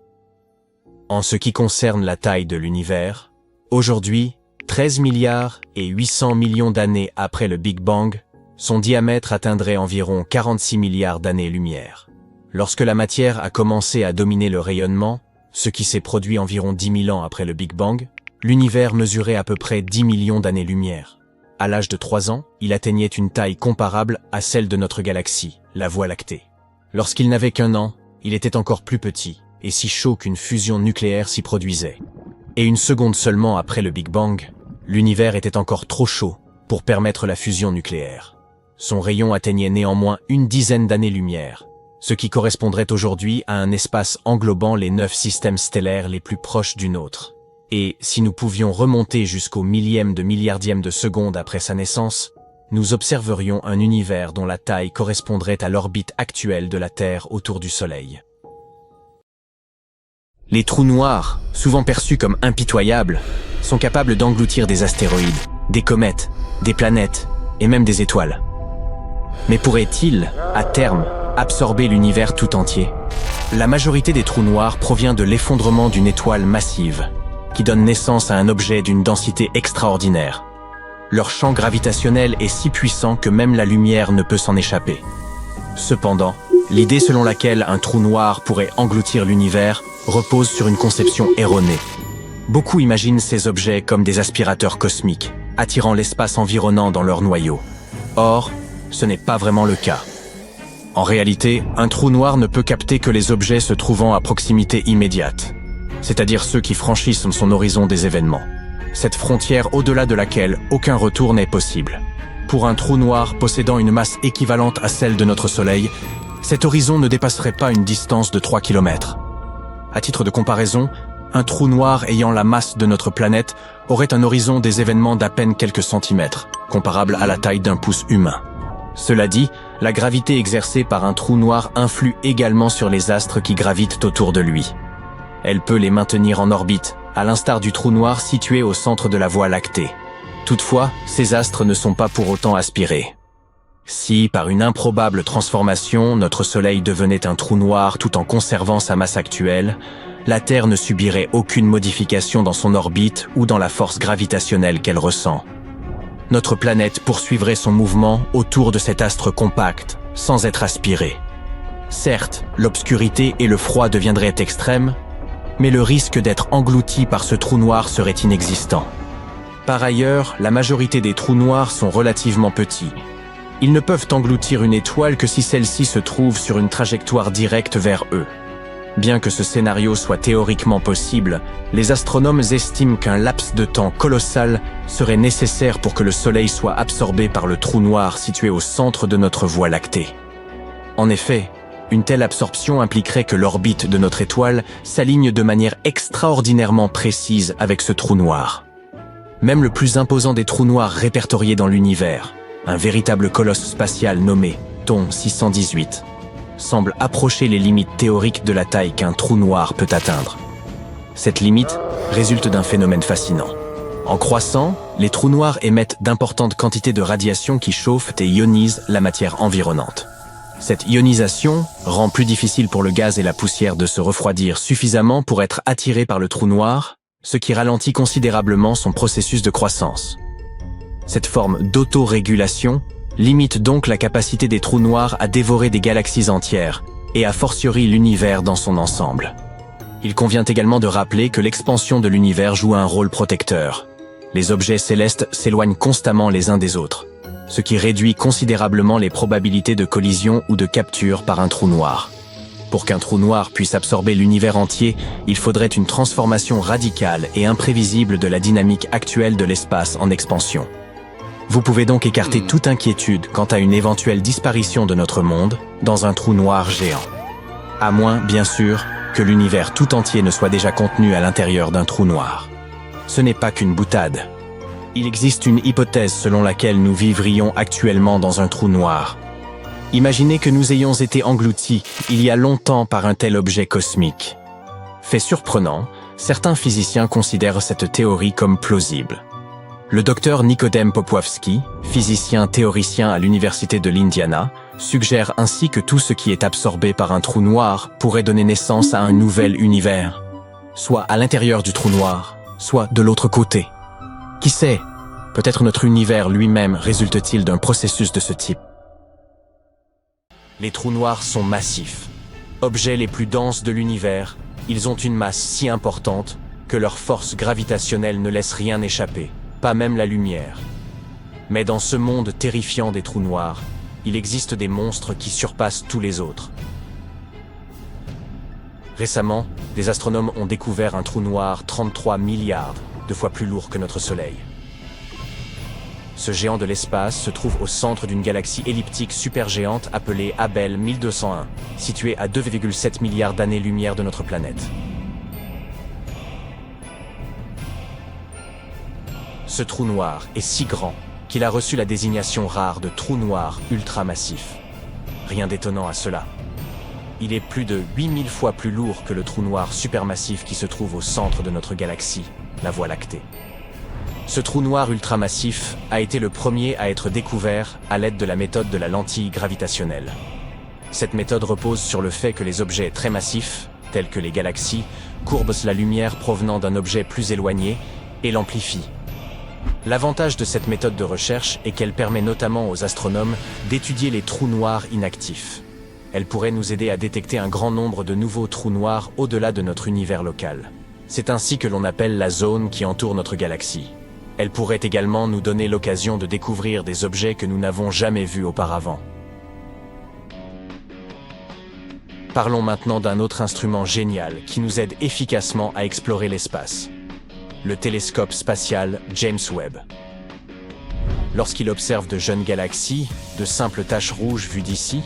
En ce qui concerne la taille de l'univers, aujourd'hui, 13 milliards et 800 millions d'années après le Big Bang, son diamètre atteindrait environ 46 milliards d'années-lumière. Lorsque la matière a commencé à dominer le rayonnement, ce qui s'est produit environ 10 000 ans après le Big Bang, l'univers mesurait à peu près 10 millions d'années-lumière. À l'âge de 3 ans, il atteignait une taille comparable à celle de notre galaxie, la Voie lactée. Lorsqu'il n'avait qu'1 an, il était encore plus petit, et si chaud qu'une fusion nucléaire s'y produisait. Et une seconde seulement après le Big Bang, l'univers était encore trop chaud pour permettre la fusion nucléaire. Son rayon atteignait néanmoins une dizaine d'années-lumière, ce qui correspondrait aujourd'hui à un espace englobant les 9 systèmes stellaires les plus proches du nôtre. Et si nous pouvions remonter jusqu'au millième de milliardième de seconde après sa naissance, nous observerions un univers dont la taille correspondrait à l'orbite actuelle de la Terre autour du Soleil. Les trous noirs, souvent perçus comme impitoyables, sont capables d'engloutir des astéroïdes, des comètes, des planètes et même des étoiles. Mais pourraient-ils, à terme, absorber l'univers tout entier? La majorité des trous noirs provient de l'effondrement d'une étoile massive, qui donne naissance à un objet d'une densité extraordinaire. Leur champ gravitationnel est si puissant que même la lumière ne peut s'en échapper. Cependant, l'idée selon laquelle un trou noir pourrait engloutir l'univers repose sur une conception erronée. Beaucoup imaginent ces objets comme des aspirateurs cosmiques, attirant l'espace environnant dans leur noyau. Or, ce n'est pas vraiment le cas. En réalité, un trou noir ne peut capter que les objets se trouvant à proximité immédiate, c'est-à-dire ceux qui franchissent son horizon des événements. Cette frontière au-delà de laquelle aucun retour n'est possible. Pour un trou noir possédant une masse équivalente à celle de notre Soleil, cet horizon ne dépasserait pas une distance de 3 km. À titre de comparaison, un trou noir ayant la masse de notre planète aurait un horizon des événements d'à peine quelques centimètres, comparable à la taille d'un pouce humain. Cela dit, la gravité exercée par un trou noir influe également sur les astres qui gravitent autour de lui. Elle peut les maintenir en orbite, à l'instar du trou noir situé au centre de la Voie lactée. Toutefois, ces astres ne sont pas pour autant aspirés. Si, par une improbable transformation, notre Soleil devenait un trou noir tout en conservant sa masse actuelle, la Terre ne subirait aucune modification dans son orbite ou dans la force gravitationnelle qu'elle ressent. Notre planète poursuivrait son mouvement autour de cet astre compact, sans être aspirée. Certes, l'obscurité et le froid deviendraient extrêmes, mais le risque d'être englouti par ce trou noir serait inexistant. Par ailleurs, la majorité des trous noirs sont relativement petits. Ils ne peuvent engloutir une étoile que si celle-ci se trouve sur une trajectoire directe vers eux. Bien que ce scénario soit théoriquement possible, les astronomes estiment qu'un laps de temps colossal serait nécessaire pour que le Soleil soit absorbé par le trou noir situé au centre de notre Voie lactée. En effet, une telle absorption impliquerait que l'orbite de notre étoile s'aligne de manière extraordinairement précise avec ce trou noir. Même le plus imposant des trous noirs répertoriés dans l'univers, un véritable colosse spatial nommé Thon 618, semble approcher les limites théoriques de la taille qu'un trou noir peut atteindre. Cette limite résulte d'un phénomène fascinant. En croissant, les trous noirs émettent d'importantes quantités de radiation qui chauffent et ionisent la matière environnante. Cette ionisation rend plus difficile pour le gaz et la poussière de se refroidir suffisamment pour être attirés par le trou noir, ce qui ralentit considérablement son processus de croissance. Cette forme d'autorégulation limite donc la capacité des trous noirs à dévorer des galaxies entières, et a fortiori l'univers dans son ensemble. Il convient également de rappeler que l'expansion de l'univers joue un rôle protecteur. Les objets célestes s'éloignent constamment les uns des autres, ce qui réduit considérablement les probabilités de collision ou de capture par un trou noir. Pour qu'un trou noir puisse absorber l'univers entier, il faudrait une transformation radicale et imprévisible de la dynamique actuelle de l'espace en expansion. Vous pouvez donc écarter toute inquiétude quant à une éventuelle disparition de notre monde dans un trou noir géant. À moins, bien sûr, que l'univers tout entier ne soit déjà contenu à l'intérieur d'un trou noir. Ce n'est pas qu'une boutade. Il existe une hypothèse selon laquelle nous vivrions actuellement dans un trou noir. Imaginez que nous ayons été engloutis il y a longtemps par un tel objet cosmique. Fait surprenant, certains physiciens considèrent cette théorie comme plausible. Le docteur Nicodème Popławski, physicien théoricien à l'université de l'Indiana, suggère ainsi que tout ce qui est absorbé par un trou noir pourrait donner naissance à un nouvel univers, soit à l'intérieur du trou noir, soit de l'autre côté. Qui sait, peut-être notre univers lui-même résulte-t-il d'un processus de ce type. Les trous noirs sont massifs. Objets les plus denses de l'univers, ils ont une masse si importante que leur force gravitationnelle ne laisse rien échapper, pas même la lumière. Mais dans ce monde terrifiant des trous noirs, il existe des monstres qui surpassent tous les autres. Récemment, des astronomes ont découvert un trou noir 33 milliards de fois plus lourd que notre Soleil. Ce géant de l'espace se trouve au centre d'une galaxie elliptique supergéante appelée Abell 1201, située à 2,7 milliards d'années-lumière de notre planète. Ce trou noir est si grand qu'il a reçu la désignation rare de trou noir ultramassif. Rien d'étonnant à cela. Il est plus de 8000 fois plus lourd que le trou noir supermassif qui se trouve au centre de notre galaxie, la Voie lactée. Ce trou noir ultramassif a été le premier à être découvert à l'aide de la méthode de la lentille gravitationnelle. Cette méthode repose sur le fait que les objets très massifs, tels que les galaxies, courbent la lumière provenant d'un objet plus éloigné et l'amplifient. L'avantage de cette méthode de recherche est qu'elle permet notamment aux astronomes d'étudier les trous noirs inactifs. Elle pourrait nous aider à détecter un grand nombre de nouveaux trous noirs au-delà de notre univers local. C'est ainsi que l'on appelle la zone qui entoure notre galaxie. Elle pourrait également nous donner l'occasion de découvrir des objets que nous n'avons jamais vus auparavant. Parlons maintenant d'un autre instrument génial qui nous aide efficacement à explorer l'espace. Le télescope spatial James Webb. Lorsqu'il observe de jeunes galaxies, de simples taches rouges vues d'ici,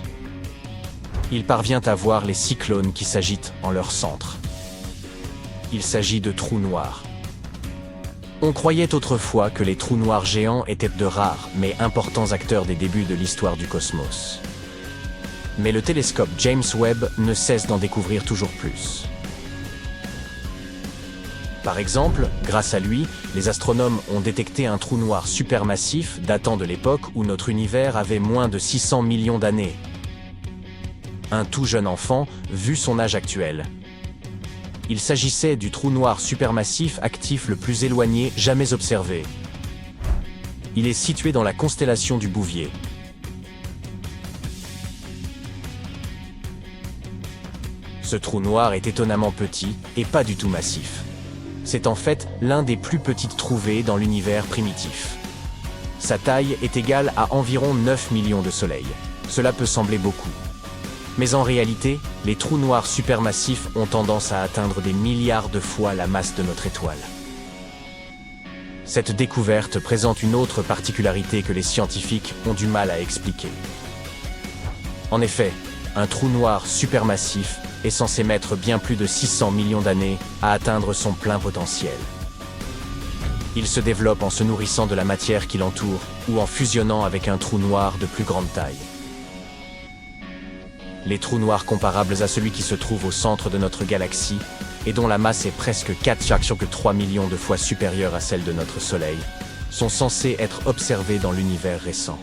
il parvient à voir les cyclones qui s'agitent en leur centre. Il s'agit de trous noirs. On croyait autrefois que les trous noirs géants étaient de rares mais importants acteurs des débuts de l'histoire du cosmos. Mais le télescope James Webb ne cesse d'en découvrir toujours plus. Par exemple, grâce à lui, les astronomes ont détecté un trou noir supermassif datant de l'époque où notre univers avait moins de 600 millions d'années. Un tout jeune enfant, vu son âge actuel. Il s'agissait du trou noir supermassif actif le plus éloigné jamais observé. Il est situé dans la constellation du Bouvier. Ce trou noir est étonnamment petit et pas du tout massif. C'est en fait l'un des plus petites trouvées dans l'univers primitif. Sa taille est égale à environ 9 millions de soleils. Cela peut sembler beaucoup. Mais en réalité, les trous noirs supermassifs ont tendance à atteindre des milliards de fois la masse de notre étoile. Cette découverte présente une autre particularité que les scientifiques ont du mal à expliquer. En effet, un trou noir supermassif est censé mettre bien plus de 600 millions d'années à atteindre son plein potentiel. Il se développe en se nourrissant de la matière qui l'entoure ou en fusionnant avec un trou noir de plus grande taille. Les trous noirs comparables à celui qui se trouve au centre de notre galaxie et dont la masse est presque 4,3 millions de fois supérieure à celle de notre Soleil, sont censés être observés dans l'univers récent.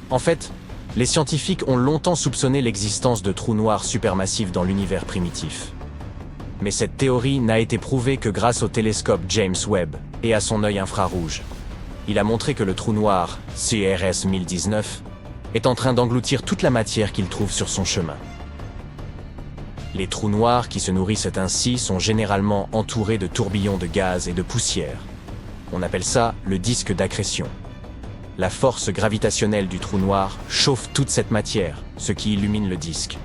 En fait, Les scientifiques ont longtemps soupçonné l'existence de trous noirs supermassifs dans l'univers primitif. Mais cette théorie n'a été prouvée que grâce au télescope James Webb et à son œil infrarouge. Il a montré que le trou noir, CRS 1019, est en train d'engloutir toute la matière qu'il trouve sur son chemin. Les trous noirs qui se nourrissent ainsi sont généralement entourés de tourbillons de gaz et de poussière. On appelle ça le disque d'accrétion. La force gravitationnelle du trou noir chauffe toute cette matière, ce qui illumine le disque.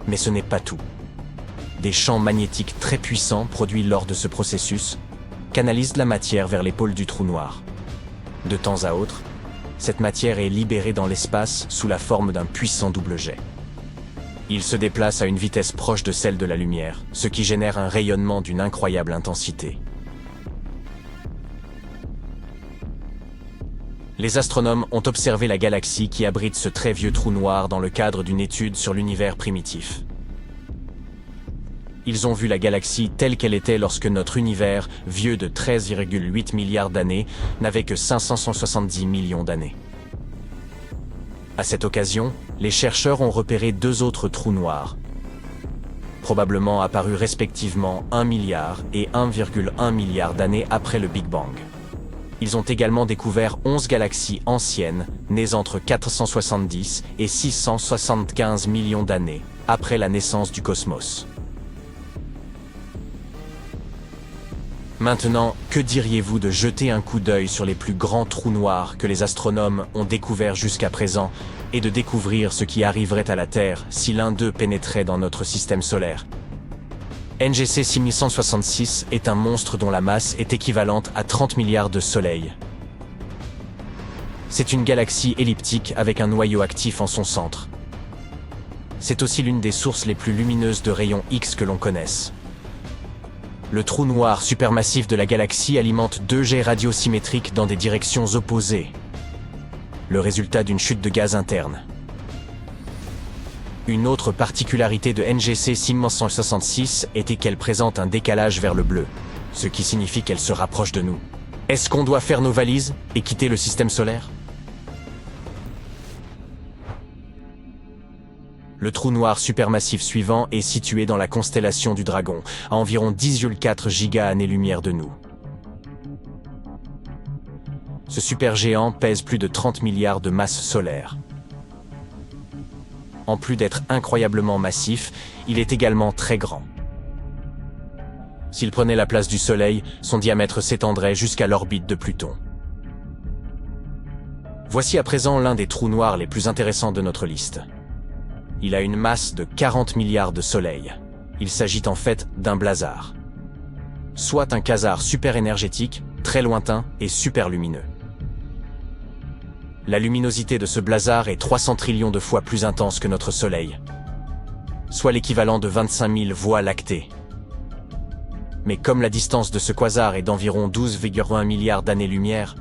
Mais ce n'est pas tout. Des champs magnétiques très puissants produits lors de ce processus canalisent la matière vers les pôles du trou noir. De temps à autre, cette matière est libérée dans l'espace sous la forme d'un puissant double jet. Il se déplace à une vitesse proche de celle de la lumière, ce qui génère un rayonnement d'une incroyable intensité. Les astronomes ont observé la galaxie qui abrite ce très vieux trou noir dans le cadre d'une étude sur l'univers primitif. Ils ont vu la galaxie telle qu'elle était lorsque notre univers, vieux de 13,8 milliards d'années, n'avait que 570 millions d'années. À cette occasion, les chercheurs ont repéré deux autres trous noirs, probablement apparus respectivement 1 milliard et 1,1 milliard d'années après le Big Bang. Ils ont également découvert 11 galaxies anciennes, nées entre 470 et 675 millions d'années, après la naissance du cosmos. Maintenant, que diriez-vous de jeter un coup d'œil sur les plus grands trous noirs que les astronomes ont découverts jusqu'à présent et de découvrir ce qui arriverait à la Terre si l'un d'eux pénétrait dans notre système solaire? NGC 6166 est un monstre dont la masse est équivalente à 30 milliards de soleils. C'est une galaxie elliptique avec un noyau actif en son centre. C'est aussi l'une des sources les plus lumineuses de rayons X que l'on connaisse. Le trou noir supermassif de la galaxie alimente deux jets radiosymétriques dans des directions opposées, le résultat d'une chute de gaz interne. Une autre particularité de NGC 6166 était qu'elle présente un décalage vers le bleu, ce qui signifie qu'elle se rapproche de nous. Est-ce qu'on doit faire nos valises et quitter le système solaire? Le trou noir supermassif suivant est situé dans la constellation du Dragon, à environ 10,4 giga-années-lumière de nous. Ce supergéant pèse plus de 30 milliards de masse solaire. En plus d'être incroyablement massif, il est également très grand. S'il prenait la place du Soleil, son diamètre s'étendrait jusqu'à l'orbite de Pluton. Voici à présent l'un des trous noirs les plus intéressants de notre liste. Il a une masse de 40 milliards de soleils. Il s'agit en fait d'un blazar. Soit un quasar super énergétique, très lointain et super lumineux. La luminosité de ce blazar est 300 trillions de fois plus intense que notre Soleil, soit l'équivalent de 25 000 voies lactées. Mais comme la distance de ce quasar est d'environ 12,1 milliards d'années-lumière,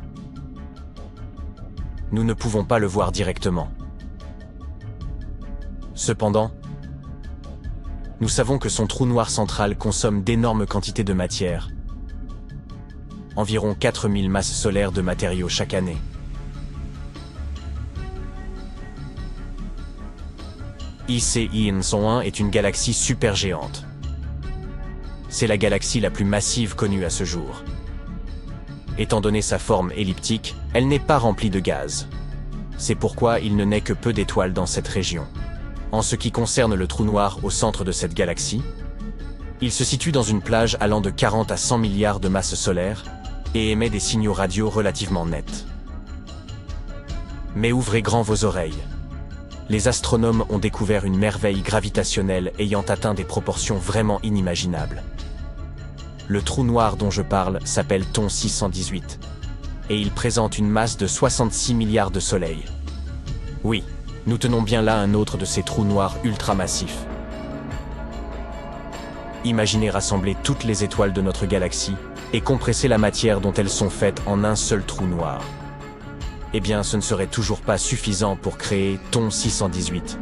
nous ne pouvons pas le voir directement. Cependant, nous savons que son trou noir central consomme d'énormes quantités de matière, environ 4000 masses solaires de matériaux chaque année. ICI 101 est une galaxie supergéante. C'est la galaxie la plus massive connue à ce jour. Étant donné sa forme elliptique, elle n'est pas remplie de gaz. C'est pourquoi il ne naît que peu d'étoiles dans cette région. En ce qui concerne le trou noir au centre de cette galaxie, il se situe dans une plage allant de 40 à 100 milliards de masses solaires et émet des signaux radio relativement nets. Mais ouvrez grand vos oreilles. Les astronomes ont découvert une merveille gravitationnelle ayant atteint des proportions vraiment inimaginables. Le trou noir dont je parle s'appelle TON 618, et il présente une masse de 66 milliards de soleils. Oui, nous tenons bien là un autre de ces trous noirs ultramassifs. Imaginez rassembler toutes les étoiles de notre galaxie et compresser la matière dont elles sont faites en un seul trou noir. Eh bien, ce ne serait toujours pas suffisant pour créer TON 618.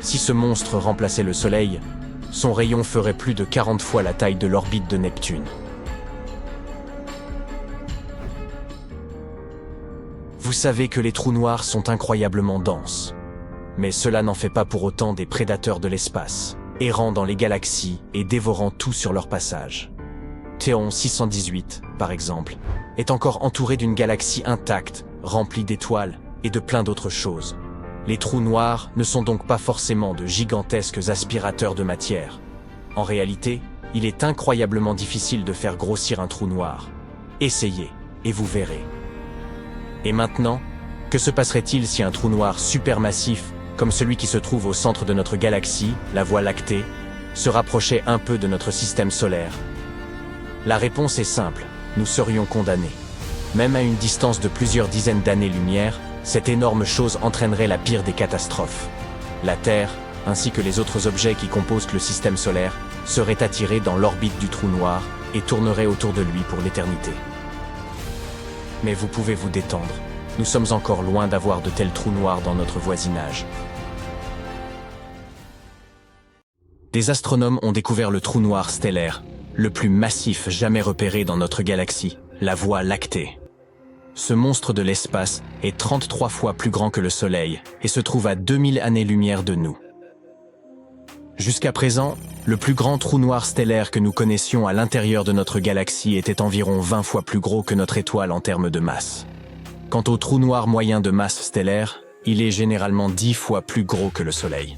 Si ce monstre remplaçait le Soleil, son rayon ferait plus de 40 fois la taille de l'orbite de Neptune. Vous savez que les trous noirs sont incroyablement denses. Mais cela n'en fait pas pour autant des prédateurs de l'espace, errant dans les galaxies et dévorant tout sur leur passage. Théon 618, par exemple, est encore entouré d'une galaxie intacte, remplie d'étoiles et de plein d'autres choses. Les trous noirs ne sont donc pas forcément de gigantesques aspirateurs de matière. En réalité, il est incroyablement difficile de faire grossir un trou noir. Essayez, et vous verrez. Et maintenant, que se passerait-il si un trou noir supermassif, comme celui qui se trouve au centre de notre galaxie, la Voie lactée, se rapprochait un peu de notre système solaire? La réponse est simple, nous serions condamnés. Même à une distance de plusieurs dizaines d'années-lumière, cette énorme chose entraînerait la pire des catastrophes. La Terre, ainsi que les autres objets qui composent le système solaire, seraient attirés dans l'orbite du trou noir et tourneraient autour de lui pour l'éternité. Mais vous pouvez vous détendre, nous sommes encore loin d'avoir de tels trous noirs dans notre voisinage. Des astronomes ont découvert le trou noir stellaire, le plus massif jamais repéré dans notre galaxie, la Voie lactée. Ce monstre de l'espace est 33 fois plus grand que le Soleil et se trouve à 2000 années-lumière de nous. Jusqu'à présent, le plus grand trou noir stellaire que nous connaissions à l'intérieur de notre galaxie était environ 20 fois plus gros que notre étoile en termes de masse. Quant au trou noir moyen de masse stellaire, il est généralement 10 fois plus gros que le Soleil.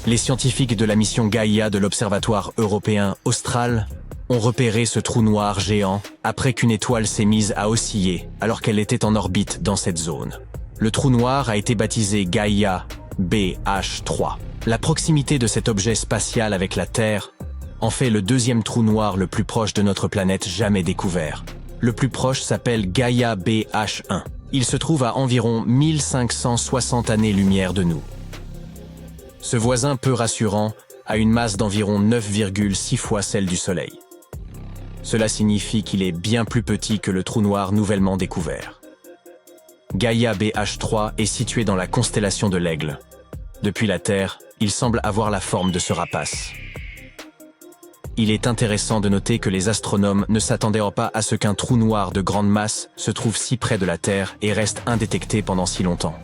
Les scientifiques de la mission Gaïa de l'Observatoire européen austral ont repéré ce trou noir géant après qu'une étoile s'est mise à osciller alors qu'elle était en orbite dans cette zone. Le trou noir a été baptisé Gaïa BH3. La proximité de cet objet spatial avec la Terre en fait le deuxième trou noir le plus proche de notre planète jamais découvert. Le plus proche s'appelle Gaïa BH1. Il se trouve à environ 1560 années-lumière de nous. Ce voisin peu rassurant a une masse d'environ 9,6 fois celle du Soleil. Cela signifie qu'il est bien plus petit que le trou noir nouvellement découvert. Gaïa BH3 est situé dans la constellation de l'Aigle. Depuis la Terre, il semble avoir la forme de ce rapace. Il est intéressant de noter que les astronomes ne s'attendaient pas à ce qu'un trou noir de grande masse se trouve si près de la Terre et reste indétecté pendant si longtemps.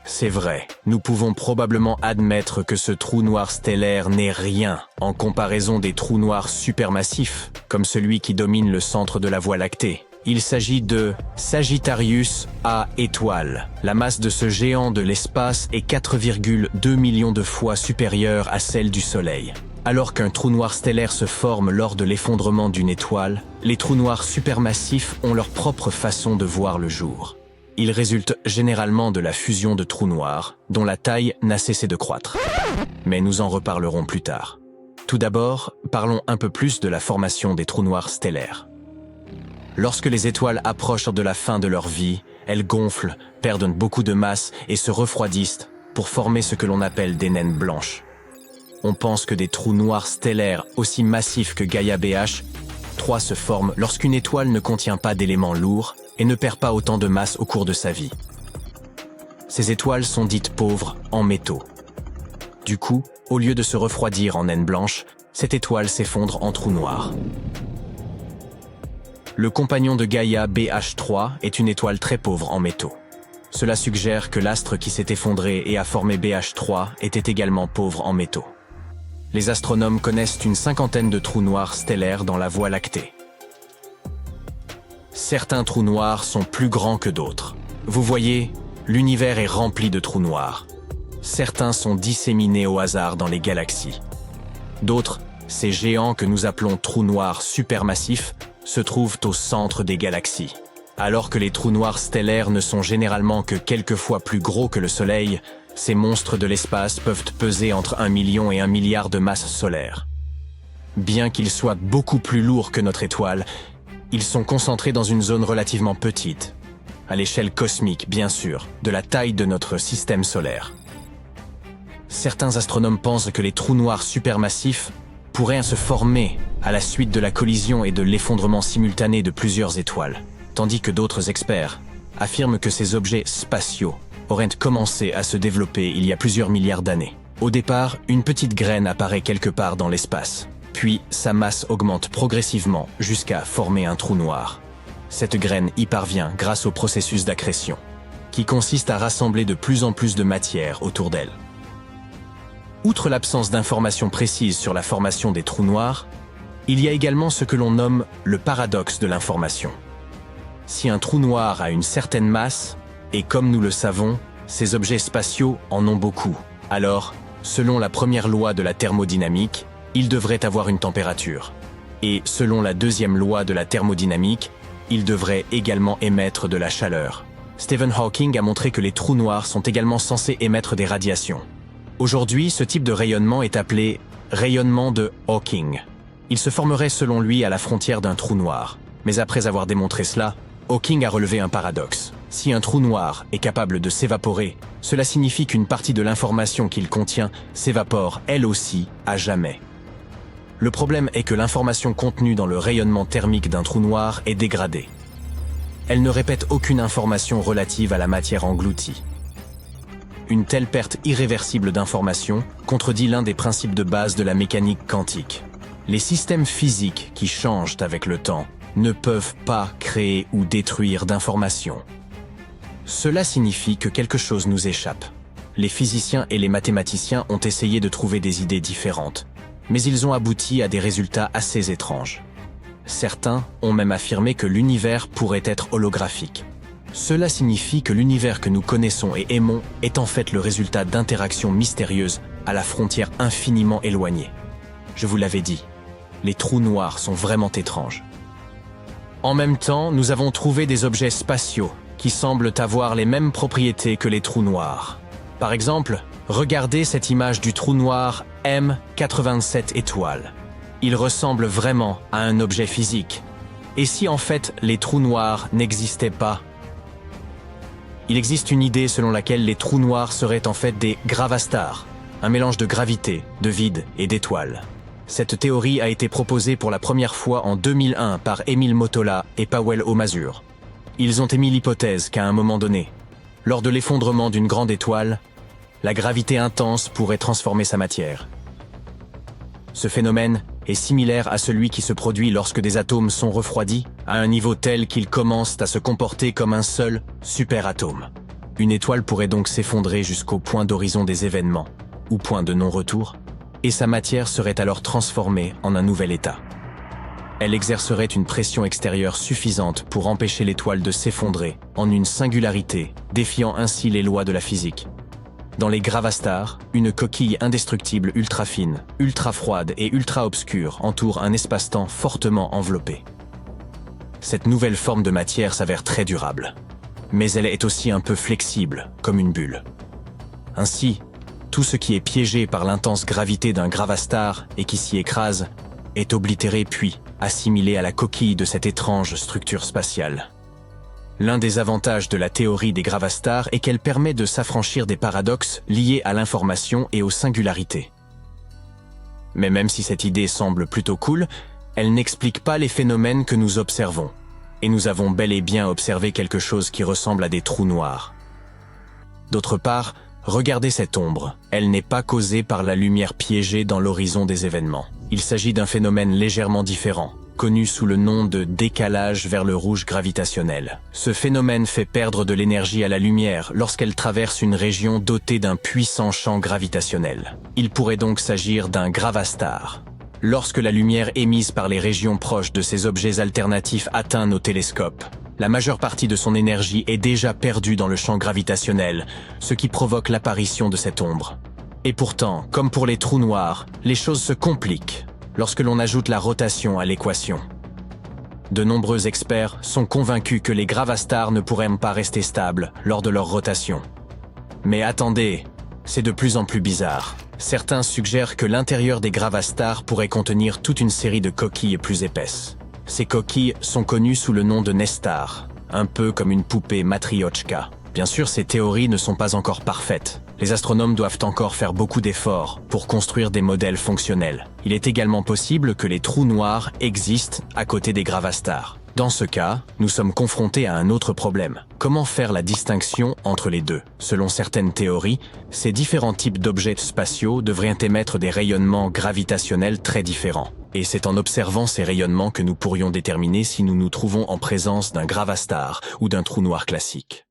C'est vrai, nous pouvons probablement admettre que ce trou noir stellaire n'est rien en comparaison des trous noirs supermassifs, comme celui qui domine le centre de la Voie lactée. Il s'agit de Sagittarius A étoile. La masse de ce géant de l'espace est 4,2 millions de fois supérieure à celle du Soleil. Alors qu'un trou noir stellaire se forme lors de l'effondrement d'une étoile, les trous noirs supermassifs ont leur propre façon de voir le jour. Ils résultent généralement de la fusion de trous noirs, dont la taille n'a cessé de croître. Mais nous en reparlerons plus tard. Tout d'abord, parlons un peu plus de la formation des trous noirs stellaires. Lorsque les étoiles approchent de la fin de leur vie, elles gonflent, perdent beaucoup de masse et se refroidissent pour former ce que l'on appelle des naines blanches. On pense que des trous noirs stellaires aussi massifs que Gaïa BH3 se forment lorsqu'une étoile ne contient pas d'éléments lourds et ne perd pas autant de masse au cours de sa vie. Ces étoiles sont dites pauvres en métaux. Du coup, au lieu de se refroidir en naine blanche, cette étoile s'effondre en trou noir. Le compagnon de Gaïa BH3 est une étoile très pauvre en métaux. Cela suggère que l'astre qui s'est effondré et a formé BH3 était également pauvre en métaux. Les astronomes connaissent une cinquantaine de trous noirs stellaires dans la Voie lactée. Certains trous noirs sont plus grands que d'autres. Vous voyez, l'univers est rempli de trous noirs. Certains sont disséminés au hasard dans les galaxies. D'autres, ces géants que nous appelons trous noirs supermassifs, se trouvent au centre des galaxies. Alors que les trous noirs stellaires ne sont généralement que quelques fois plus gros que le Soleil, ces monstres de l'espace peuvent peser entre 1 million et 1 milliard de masses solaires. Bien qu'ils soient beaucoup plus lourds que notre étoile, ils sont concentrés dans une zone relativement petite, à l'échelle cosmique bien sûr, de la taille de notre système solaire. Certains astronomes pensent que les trous noirs supermassifs pourraient se former à la suite de la collision et de l'effondrement simultané de plusieurs étoiles, tandis que d'autres experts affirment que ces objets spatiaux auraient commencé à se développer il y a plusieurs milliards d'années. Au départ, une petite graine apparaît quelque part dans l'espace. Puis, sa masse augmente progressivement jusqu'à former un trou noir. Cette graine y parvient grâce au processus d'accrétion. qui consiste à rassembler de plus en plus de matière autour d'elle. Outre l'absence d'informations précises sur la formation des trous noirs, il y a également ce que l'on nomme le paradoxe de l'information. Si un trou noir a une certaine masse, et comme nous le savons, ces objets spatiaux en ont beaucoup, alors, selon la première loi de la thermodynamique, il devrait avoir une température. Et selon la deuxième loi de la thermodynamique, il devrait également émettre de la chaleur. Stephen Hawking a montré que les trous noirs sont également censés émettre des radiations. Aujourd'hui, ce type de rayonnement est appelé rayonnement de Hawking. Il se formerait selon lui à la frontière d'un trou noir. Mais après avoir démontré cela, Hawking a relevé un paradoxe. Si un trou noir est capable de s'évaporer, cela signifie qu'une partie de l'information qu'il contient s'évapore elle aussi à jamais. Le problème est que l'information contenue dans le rayonnement thermique d'un trou noir est dégradée. Elle ne répète aucune information relative à la matière engloutie. Une telle perte irréversible d'information contredit l'un des principes de base de la mécanique quantique. Les systèmes physiques qui changent avec le temps ne peuvent pas créer ou détruire d'informations. Cela signifie que quelque chose nous échappe. Les physiciens et les mathématiciens ont essayé de trouver des idées différentes, mais ils ont abouti à des résultats assez étranges. Certains ont même affirmé que l'univers pourrait être holographique. Cela signifie que l'univers que nous connaissons et aimons est en fait le résultat d'interactions mystérieuses à la frontière infiniment éloignée. Je vous l'avais dit, les trous noirs sont vraiment étranges. En même temps, nous avons trouvé des objets spatiaux qui semblent avoir les mêmes propriétés que les trous noirs. Par exemple, regardez cette image du trou noir M87 étoiles. Il ressemble vraiment à un objet physique. Et si en fait les trous noirs n'existaient pas? Il existe une idée selon laquelle les trous noirs seraient en fait des gravastars, un mélange de gravité, de vide et d'étoiles. Cette théorie a été proposée pour la première fois en 2001 par Émile Motola et Powell O'Masur. Ils ont émis l'hypothèse qu'à un moment donné, lors de l'effondrement d'une grande étoile, la gravité intense pourrait transformer sa matière. Ce phénomène est similaire à celui qui se produit lorsque des atomes sont refroidis à un niveau tel qu'ils commencent à se comporter comme un seul superatome. Une étoile pourrait donc s'effondrer jusqu'au point d'horizon des événements, ou point de non-retour, et sa matière serait alors transformée en un nouvel état. Elle exercerait une pression extérieure suffisante pour empêcher l'étoile de s'effondrer en une singularité, défiant ainsi les lois de la physique. Dans les gravastars, une coquille indestructible ultra fine, ultra froide et ultra obscure entoure un espace-temps fortement enveloppé. Cette nouvelle forme de matière s'avère très durable, mais elle est aussi un peu flexible, comme une bulle. Ainsi, tout ce qui est piégé par l'intense gravité d'un gravastar et qui s'y écrase est oblitéré puis assimilé à la coquille de cette étrange structure spatiale. L'un des avantages de la théorie des gravastars est qu'elle permet de s'affranchir des paradoxes liés à l'information et aux singularités. Mais même si cette idée semble plutôt cool, elle n'explique pas les phénomènes que nous observons. Et nous avons bel et bien observé quelque chose qui ressemble à des trous noirs. D'autre part, regardez cette ombre. Elle n'est pas causée par la lumière piégée dans l'horizon des événements. Il s'agit d'un phénomène légèrement différent, connu sous le nom de décalage vers le rouge gravitationnel. Ce phénomène fait perdre de l'énergie à la lumière lorsqu'elle traverse une région dotée d'un puissant champ gravitationnel. Il pourrait donc s'agir d'un gravastar. Lorsque la lumière émise par les régions proches de ces objets alternatifs atteint nos télescopes, la majeure partie de son énergie est déjà perdue dans le champ gravitationnel, ce qui provoque l'apparition de cette ombre. Et pourtant, comme pour les trous noirs, les choses se compliquent lorsque l'on ajoute la rotation à l'équation. De nombreux experts sont convaincus que les gravastars ne pourraient pas rester stables lors de leur rotation. Mais attendez, c'est de plus en plus bizarre. Certains suggèrent que l'intérieur des gravastars pourrait contenir toute une série de coquilles plus épaisses. Ces coquilles sont connues sous le nom de nestars, un peu comme une poupée matriochka. Bien sûr, ces théories ne sont pas encore parfaites. Les astronomes doivent encore faire beaucoup d'efforts pour construire des modèles fonctionnels. Il est également possible que les trous noirs existent à côté des gravastars. Dans ce cas, nous sommes confrontés à un autre problème. Comment faire la distinction entre les deux? Selon certaines théories, ces différents types d'objets spatiaux devraient émettre des rayonnements gravitationnels très différents. Et c'est en observant ces rayonnements que nous pourrions déterminer si nous nous trouvons en présence d'un gravastar ou d'un trou noir classique.